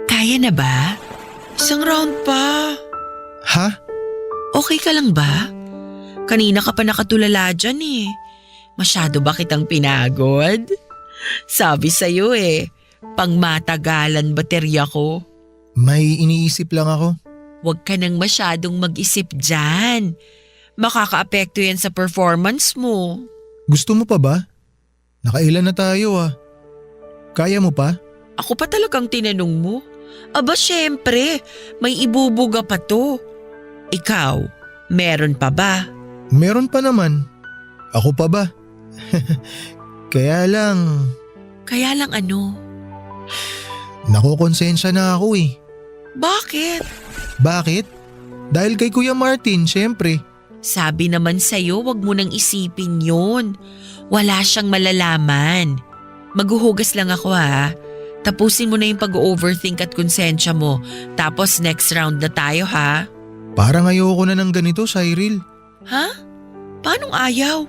Speaker 8: Kaya na ba? Isang round pa.
Speaker 9: Ha?
Speaker 8: Okay ka lang ba? Kanina ka pa nakatulala dyan eh. Masyado ba kitang pinagod? Sabi sa'yo pang matagalan baterya ko.
Speaker 9: May iniisip lang ako.
Speaker 8: Huwag ka nang masyadong mag-isip dyan. Makakaapekto yan sa performance mo.
Speaker 9: Gusto mo pa ba? Nakailan na tayo ah. Kaya mo pa?
Speaker 8: Ako pa talagang tinanong mo. Aba syempre, may ibubuga pa to. Ikaw, meron pa ba?
Speaker 9: Meron pa naman. Ako pa ba? Kaya lang...
Speaker 8: Kaya lang ano?
Speaker 9: Nakokonsensya na ako eh.
Speaker 8: Bakit?
Speaker 9: Bakit? Dahil kay Kuya Martin, syempre.
Speaker 8: Sabi naman sa'yo, wag mo nang isipin yun. Wala siyang malalaman. Maghuhugas lang ako ha. Tapusin mo na yung pag-overthink at konsensya mo. Tapos next round na tayo ha.
Speaker 9: Parang ayoko na ng ganito, Cyril.
Speaker 8: Ha? Paanong ayaw?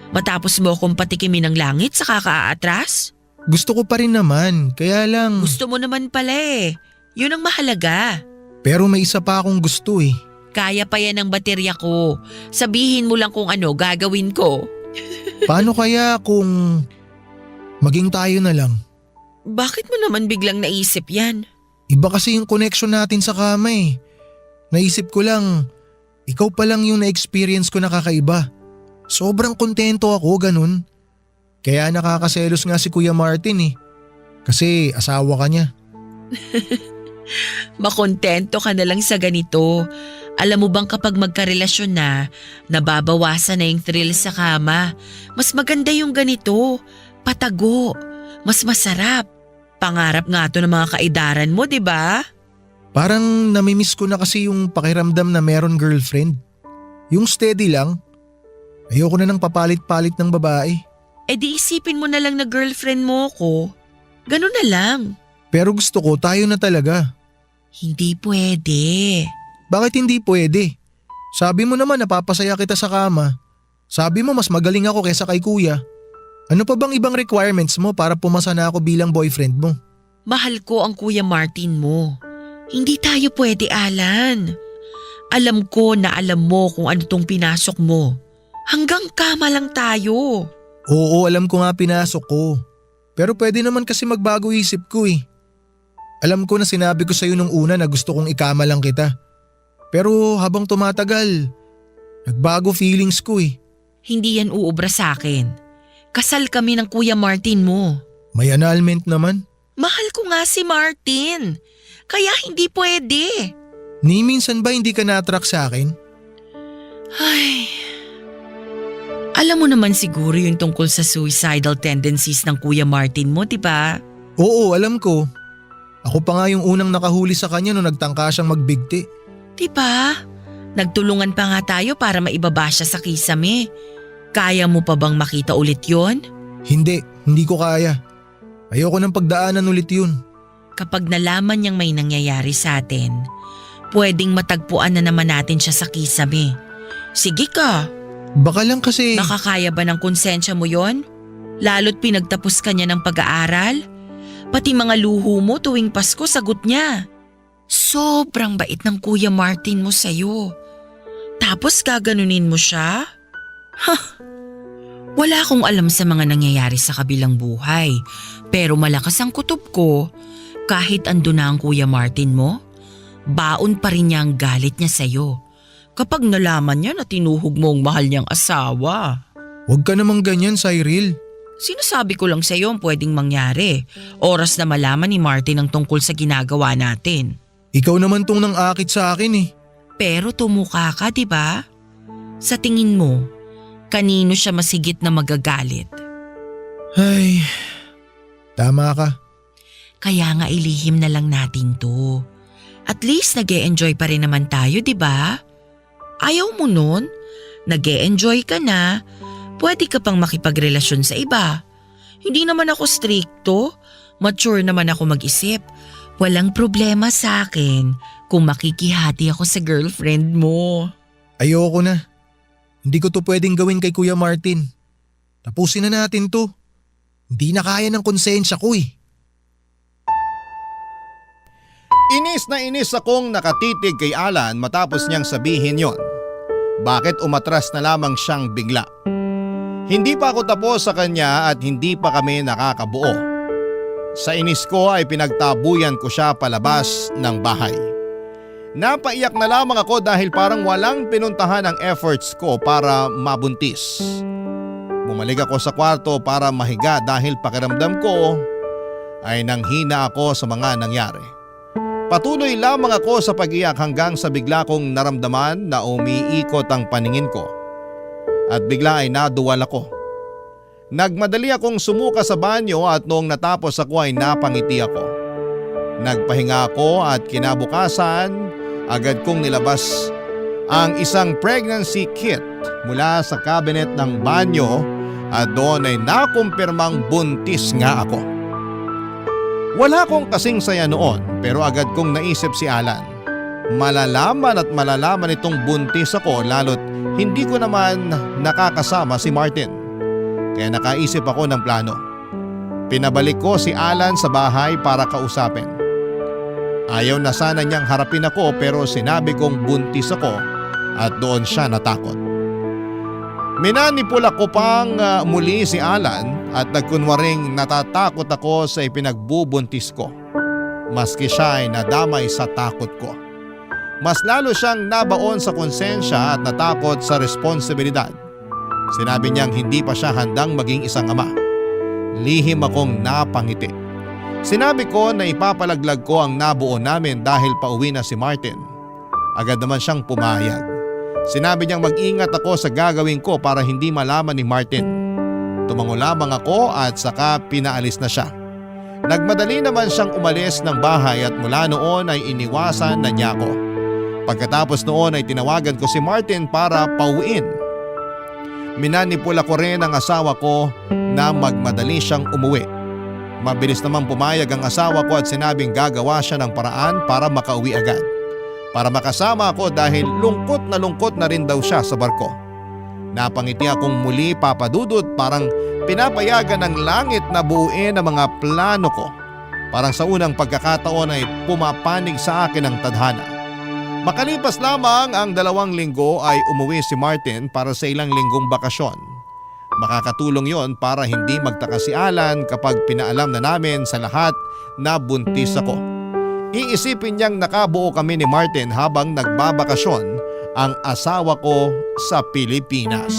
Speaker 8: Matapos mo akong patikimin ng langit sa kakaatras?
Speaker 9: Gusto ko pa rin naman, kaya lang…
Speaker 8: Gusto mo naman pala eh. Yun ang mahalaga.
Speaker 9: Pero may isa pa akong gusto eh.
Speaker 8: Kaya pa yan ang baterya ko. Sabihin mo lang kung ano gagawin ko.
Speaker 9: Paano kaya kung maging tayo na lang?
Speaker 8: Bakit mo naman biglang naisip yan?
Speaker 9: Iba kasi yung connection natin sa kama eh. Naisip ko lang, ikaw pa lang yung na-experience ko na kakaiba. Sobrang kontento ako, ganun. Kaya nakakaselos nga si Kuya Martin eh. Kasi asawa ka niya.
Speaker 8: Makontento ka na lang sa ganito. Alam mo bang kapag magkarelasyon na, nababawasan na yung thrill sa kama. Mas maganda yung ganito. Patago. Mas masarap. Pangarap nga to ng mga kaidaran mo, di ba?
Speaker 9: Parang namimiss ko na kasi yung pakiramdam na meron girlfriend. Yung steady lang. Ayoko na ng papalit-palit ng babae.
Speaker 8: E di isipin mo na lang na girlfriend mo ko. Ganun na lang.
Speaker 9: Pero gusto ko tayo na talaga.
Speaker 8: Hindi pwede.
Speaker 9: Bakit hindi pwede? Sabi mo naman napapasaya kita sa kama. Sabi mo mas magaling ako kaysa kay kuya. Ano pa bang ibang requirements mo para pumasa na ako bilang boyfriend mo?
Speaker 8: Mahal ko ang Kuya Martin mo. Hindi tayo pwede, Alan. Alam ko na alam mo kung ano tong pinasok mo. Hanggang kama lang tayo.
Speaker 9: Oo, alam ko nga pinasok ko. Pero pwede naman kasi magbago isip ko eh. Alam ko na sinabi ko sa'yo nung una na gusto kong ikama lang kita. Pero habang tumatagal, nagbago feelings ko eh.
Speaker 8: Hindi yan uubra sa akin. Kasal kami ng Kuya Martin mo.
Speaker 9: May annulment naman.
Speaker 8: Mahal ko nga si Martin. Kaya hindi pwede.
Speaker 9: Ni minsan ba hindi ka na-attract sa akin?
Speaker 8: Ay… Alam mo naman siguro yung tungkol sa suicidal tendencies ng Kuya Martin mo, di ba?
Speaker 9: Oo, alam ko. Ako pa nga yung unang nakahuli sa kanya nung nagtangka siyang magbigti.
Speaker 8: Di ba? Nagtulungan pa nga tayo para maibaba siya sa kisame. Kaya mo pa bang makita ulit yon?
Speaker 9: Hindi ko kaya. Ayoko nang pagdaanan ulit yun.
Speaker 8: Kapag nalaman niyang may nangyayari sa atin, pwedeng matagpuan na naman natin siya sa kisame. Sige ka.
Speaker 9: Baka lang kasi…
Speaker 8: Nakakaya ba ng konsensya mo yon? Lalo't pinagtapos ka niya ng pag-aaral? Pati mga luho mo tuwing Pasko sagot niya. Sobrang bait ng Kuya Martin mo sa'yo. Tapos gaganunin mo siya? Wala akong alam sa mga nangyayari sa kabilang buhay. Pero malakas ang kutob ko. Kahit ando na ang Kuya Martin mo, baon pa rin niya ang galit niya sa'yo. Kapag nalaman niya na tinuhog mo ang mahal niyang asawa.
Speaker 9: Huwag ka namang ganyan, Cyril.
Speaker 8: Sinasabi ko lang sa'yo ang pwedeng mangyari. Oras na malaman ni Martin ang tungkol sa ginagawa natin.
Speaker 9: Ikaw naman tong nang akit sa akin eh.
Speaker 8: Pero tumuka ka, di ba? Sa tingin mo, kanino siya masigit na magagalit?
Speaker 9: Ay, tama ka.
Speaker 8: Kaya nga ilihim na lang natin to. At least nag-e-enjoy pa rin naman tayo, di ba? Ayaw mo nun? Nag-e-enjoy ka na, pwede ka pang makipagrelasyon sa iba. Hindi naman ako stricto, mature naman ako mag-isip. Walang problema sa akin kung makikihati ako sa girlfriend mo.
Speaker 9: Ayoko na. Hindi ko to pwedeng gawin kay Kuya Martin. Tapusin na natin to. Hindi na kaya ng konsensya ko eh.
Speaker 3: Inis na inis akong nakatitig kay Alan matapos niyang sabihin yon. Bakit umatras na lamang siyang bigla? Hindi pa ako tapos sa kanya at hindi pa kami nakakabuo. Sa inis ko ay pinagtabuyan ko siya palabas ng bahay. Napaiyak na lamang ako dahil parang walang pinuntahan ang efforts ko para mabuntis. Bumalik ako sa kwarto para mahiga dahil pakiramdam ko ay nanghina ako sa mga nangyari. Patuloy lamang ako sa pag-iyak hanggang sa bigla kong naramdaman na umiikot ang paningin ko. At bigla ay naduwal ako. Nagmadali akong sumuka sa banyo at noong natapos ako ay napangiti ako. Nagpahinga ako at kinabukasan agad kong nilabas ang isang pregnancy kit mula sa cabinet ng banyo at doon ay nakumpirmang buntis nga ako. Wala akong kasing saya noon pero agad kong naisip si Alan. Malalaman at malalaman itong buntis ako lalo't hindi ko naman nakakasama si Martin. kaya nakaisip ako ng plano. Pinabalik ko si Alan sa bahay para kausapin. Ayaw na sana niyang harapin ako pero sinabi kong buntis ako at doon siya natakot. Minanipula ko pang muli si Alan at nagkunwaring natatakot ako sa ipinagbubuntis ko. Maski siya ay nadamay sa takot ko. Mas lalo siyang nabaon sa konsensya at natakot sa responsibilidad. Sinabi niyang hindi pa siya handang maging isang ama. Lihim akong napangiti. Sinabi ko na ipapalaglag ko ang nabuo namin dahil pauwi na si Martin. Agad naman siyang pumayag. Sinabi niyang mag-ingat ako sa gagawin ko para hindi malaman ni Martin. Tumango lamang ako at saka pinaalis na siya. Nagmadali naman siyang umalis ng bahay at mula noon ay iniwasan na niya ako. Pagkatapos noon ay tinawagan ko si Martin para pauwiin. Minanipula ko rin ang asawa ko na magmadali siyang umuwi. Mabilis naman pumayag ang asawa ko at sinabing gagawa siya ng paraan para makauwi agad. Para makasama ako dahil lungkot na rin daw siya sa barko. Napangiti akong muli, Papa Dudut, parang pinapayagan ng langit na buuin ang mga plano ko. Parang sa unang pagkakataon ay pumapanig sa akin ang tadhana. Makalipas lamang ang 2 linggo ay umuwi si Martin para sa ilang linggong bakasyon. Makakatulong yon para hindi magtaka si Alan kapag pinaalam na namin sa lahat na buntis ako. Iisipin niyang nakabuo kami ni Martin habang nagbabakasyon ang asawa ko sa Pilipinas.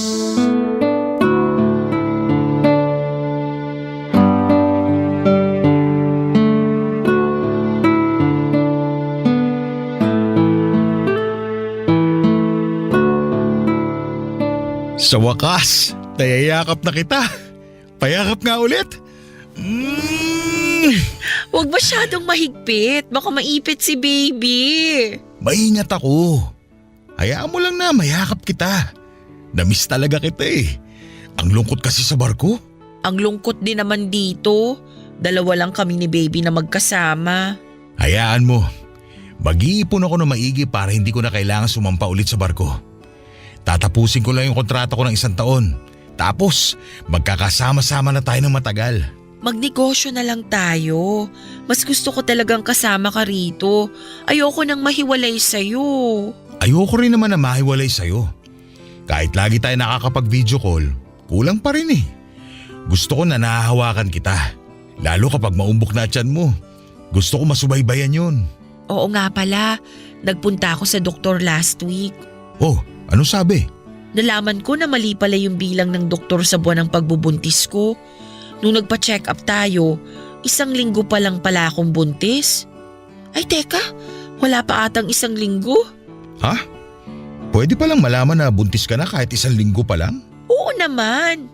Speaker 6: Sa wakas, nayayakap na kita. Payakap nga ulit.
Speaker 8: Huwag masyadong mahigpit. Baka maipit si baby.
Speaker 6: Maingat ako. Hayaan mo lang na mayakap kita. Namiss talaga kita eh. Ang lungkot kasi sa barko.
Speaker 8: Ang lungkot din naman dito. 2 lang kami ni baby na magkasama.
Speaker 6: Hayaan mo. Mag-iipon ako ng maigi para hindi ko na kailangan sumampa ulit sa barko. Tatapusin ko lang yung kontrata ko ng 1 taon. Tapos, magkakasama-sama na tayo ng matagal.
Speaker 8: Magnegosyo na lang tayo. Mas gusto ko talagang kasama ka rito. Ayoko nang mahiwalay sa'yo.
Speaker 6: Ayoko rin naman na mahiwalay sa'yo. Kahit lagi tayo nakakapag-video call, kulang pa rin eh. Gusto ko na nahahawakan kita. Lalo kapag maumbok na tiyan mo. Gusto ko masubaybayan yun.
Speaker 8: Oo nga pala. Nagpunta ako sa doktor last week.
Speaker 6: Oh, ano sabi?
Speaker 8: Nalaman ko na mali pala yung bilang ng doktor sa buwan ng pagbubuntis ko. Nung nagpa-check up tayo, 1 linggo pa lang pala akong buntis. Ay teka, wala pa atang 1 linggo.
Speaker 6: Ha? Pwede palang malaman na buntis ka na kahit 1 linggo pa lang?
Speaker 8: Oo naman.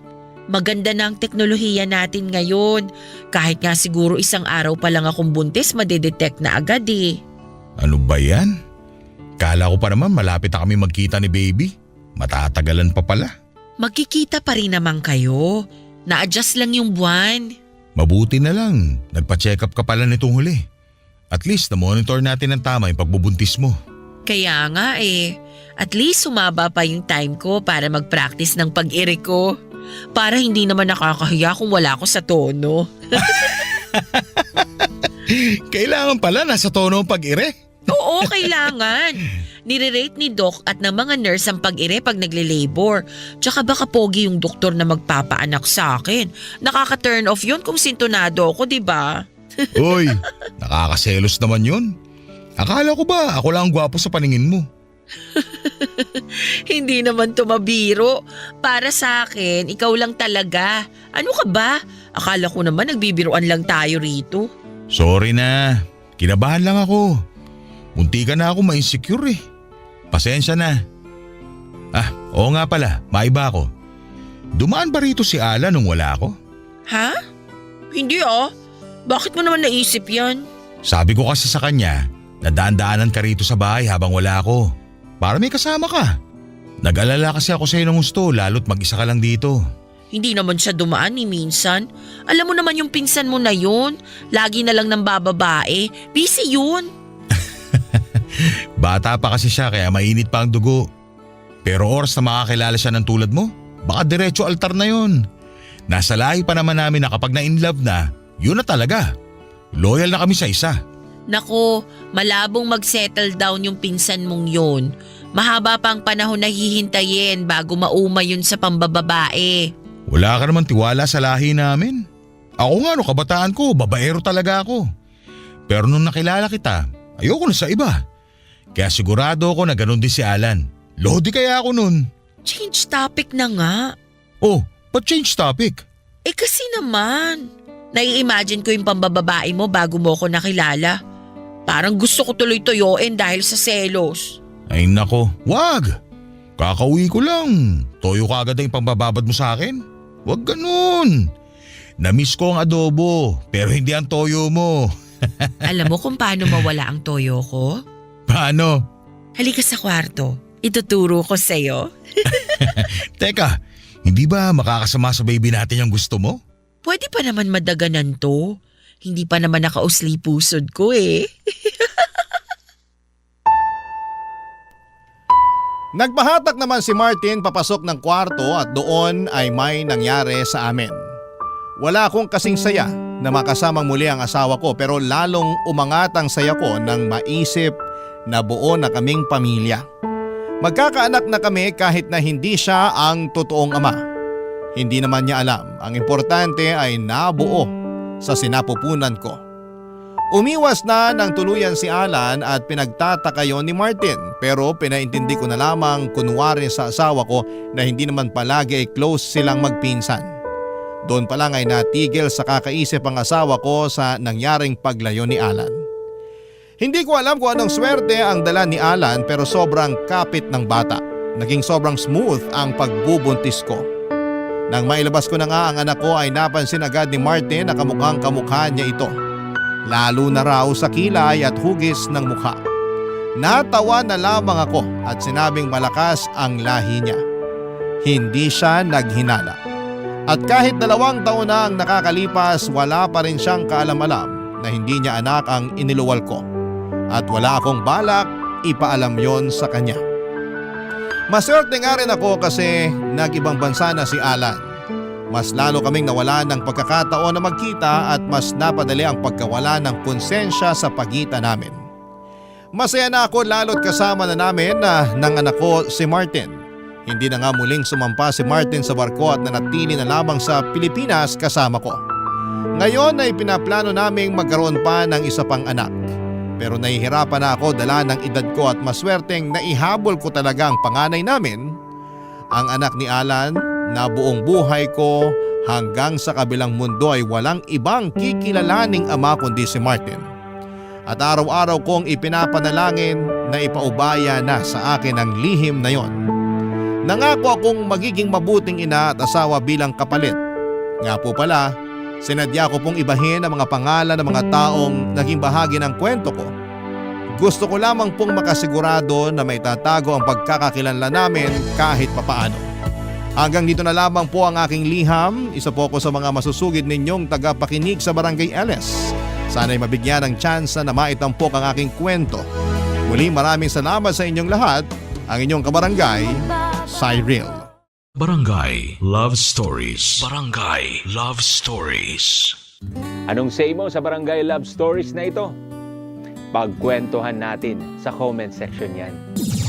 Speaker 8: Maganda na ang teknolohiya natin ngayon. Kahit nga siguro 1 araw pa lang akong buntis, madedetect na agad eh.
Speaker 6: Ano ba yan? Kala ko pa naman malapit na kami magkita ni baby. Matatagalan pa pala.
Speaker 8: Magkikita pa rin naman kayo. Na-adjust lang yung buwan.
Speaker 6: Mabuti na lang. Nagpa-check up ka pala nitong huli. At least na-monitor natin ng tama yung pagbubuntis mo.
Speaker 8: Kaya nga eh. At least sumaba pa yung time ko para mag-practice ng pag-iri ko. Para hindi naman nakakahiya kung wala ako sa tono.
Speaker 6: Kailangan pala nasa tono ang pag-ire.
Speaker 8: Oo, kailangan. Nire-rate ni Doc at ng mga nurse ang pag-ire pag nagle-labor. Tsaka baka pogi yung doktor na magpapaanak sa akin. Nakaka-turn off yun kung sintonado ako, di ba?
Speaker 6: Uy, nakakaselos naman yun. Akala ko ba ako lang ang gwapo sa paningin mo?
Speaker 8: Hindi naman tumabiro. Para sa akin, ikaw lang talaga. Ano ka ba? Akala ko naman nagbibiruan lang tayo rito.
Speaker 6: Sorry na. Kinabahan lang ako. Munti ka na ako ma-insecure eh. Pasensya na. Oo nga pala, maiba ako. Dumaan ba rito si Ala nung wala ako?
Speaker 8: Ha? Hindi ah. Bakit mo naman naisip yan?
Speaker 6: Sabi ko kasi sa kanya, nadaan-daanan ka rito sa bahay habang wala ako. Para may kasama ka. Nag-alala kasi ako sa'yo ng gusto, lalo't mag-isa ka lang dito.
Speaker 8: Hindi naman siya dumaan ni minsan. Alam mo naman yung pinsan mo na yun. Lagi na lang ng bababae. Busy yun.
Speaker 6: Bata pa kasi siya kaya mainit pa ang dugo. Pero oras na makakilala siya ng tulad mo, baka diretso altar na yun. Nasa lahi pa naman namin na kapag na-inlove na, yun na talaga. Loyal na kami sa isa.
Speaker 8: Nako, malabong mag-settle down yung pinsan mong yun. Mahaba pa ang panahon na hihintayin bago mauma yun sa pambababae.
Speaker 6: Wala ka naman tiwala sa lahi namin. Ako nga no, kabataan ko, babaero talaga ako. Pero nung nakilala kita, ayoko na sa iba. Kaya sigurado ako na ganun din si Alan. Lodi kaya ako nun.
Speaker 8: Change topic na nga.
Speaker 6: Oh, pa-change topic.
Speaker 8: Eh kasi naman, nai-imagine ko yung pambababae mo bago mo ako nakilala. Parang gusto ko tuloy toyoin dahil sa selos.
Speaker 6: Ay nako, wag. Kakauwi ko lang. Toyo ka agad ang pambababad mo sa akin. Wag ganun. Namiss ko ang adobo, pero hindi ang toyo mo.
Speaker 8: Alam mo kung paano mawala ang toyo ko?
Speaker 6: Paano?
Speaker 8: Halika sa kwarto. Ituturo ko sa'yo.
Speaker 6: Teka, hindi ba makakasama sa baby natin yung gusto mo?
Speaker 8: Pwede pa naman madaganan to. Hindi pa naman nakausli pusod ko eh.
Speaker 3: Nagpahatak naman si Martin papasok ng kwarto at doon ay may nangyari sa amin. Wala akong kasing saya na makasamang muli ang asawa ko pero lalong umangat ang saya ko nang maisip na buo na kaming pamilya. Magkakaanak na kami kahit na hindi siya ang totoong ama. Hindi naman niya alam, ang importante ay nabuo sa sinapupunan ko. Umiwas na ng tuluyan si Alan at pinagtataka yon ni Martin pero pinaintindi ko na lamang kunwari sa asawa ko na hindi naman palagi ay close silang magpinsan. Doon pa lang ay natigil sa kakaisip ang asawa ko sa nangyaring paglayo ni Alan. Hindi ko alam kung anong swerte ang dala ni Alan pero sobrang kapit ng bata. Naging sobrang smooth ang pagbubuntis ko. Nang mailabas ko na nga ang anak ko ay napansin agad ni Martin na kamukhang kamukha niya ito. Lalo na raw sa kilay at hugis ng mukha. Natawa na lamang ako at sinabing malakas ang lahi niya. Hindi siya naghinala. At kahit 2 taon na ang nakakalipas, wala pa rin siyang kaalam-alam na hindi niya anak ang iniluwal ko. At wala akong balak ipaalam yon sa kanya. Maswerte nga rin ako kasi nag-ibang bansa na si Alan. Mas lalo kaming nawala ng pagkakataon na magkita at mas napadali ang pagkawala ng konsensya sa pagitan namin. Masaya na ako lalo't kasama na namin ng anak ko si Martin. Hindi na nga muling sumampa si Martin sa barko at nanatili na lamang sa Pilipinas kasama ko. Ngayon ay pinaplano naming magkaroon pa ng isa pang anak. Pero nahihirapan na ako dala ng edad ko at maswerteng naihabol ko talaga ang panganay namin, ang anak ni Alan, na buong buhay ko hanggang sa kabilang mundo ay walang ibang kikilalaning ama kundi si Martin. At araw-araw kong ipinapanalangin na ipaubaya na sa akin ang lihim na yon. Nangako akong magiging mabuting ina at asawa bilang kapalit. Nga po pala, sinadya ko pong ibahin ang mga pangalan ng mga taong naging bahagi ng kwento ko. Gusto ko lamang pong makasigurado na may tatago ang pagkakakilanlan namin kahit papaano. Hanggang dito na lamang po ang aking liham. Isa po ako sa mga masusugid ninyong tagapakinig sa Barangay LS. Sana'y mabigyan ng tsansa na maitampok ang aking kwento. Muli maraming salamat sa inyong lahat. Ang inyong kabarangay, Cyril.
Speaker 1: Barangay Love Stories. Barangay Love Stories.
Speaker 10: Anong say mo sa Barangay Love Stories na ito? Pagkwentuhan natin sa comment section yan.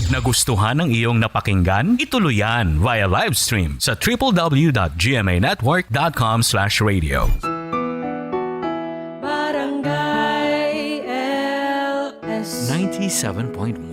Speaker 11: Nagustuhan ng iyong napakinggan? Ituloy yan via live stream sa www.gmanetwork.com/radio.
Speaker 2: Barangay LS
Speaker 11: 97.1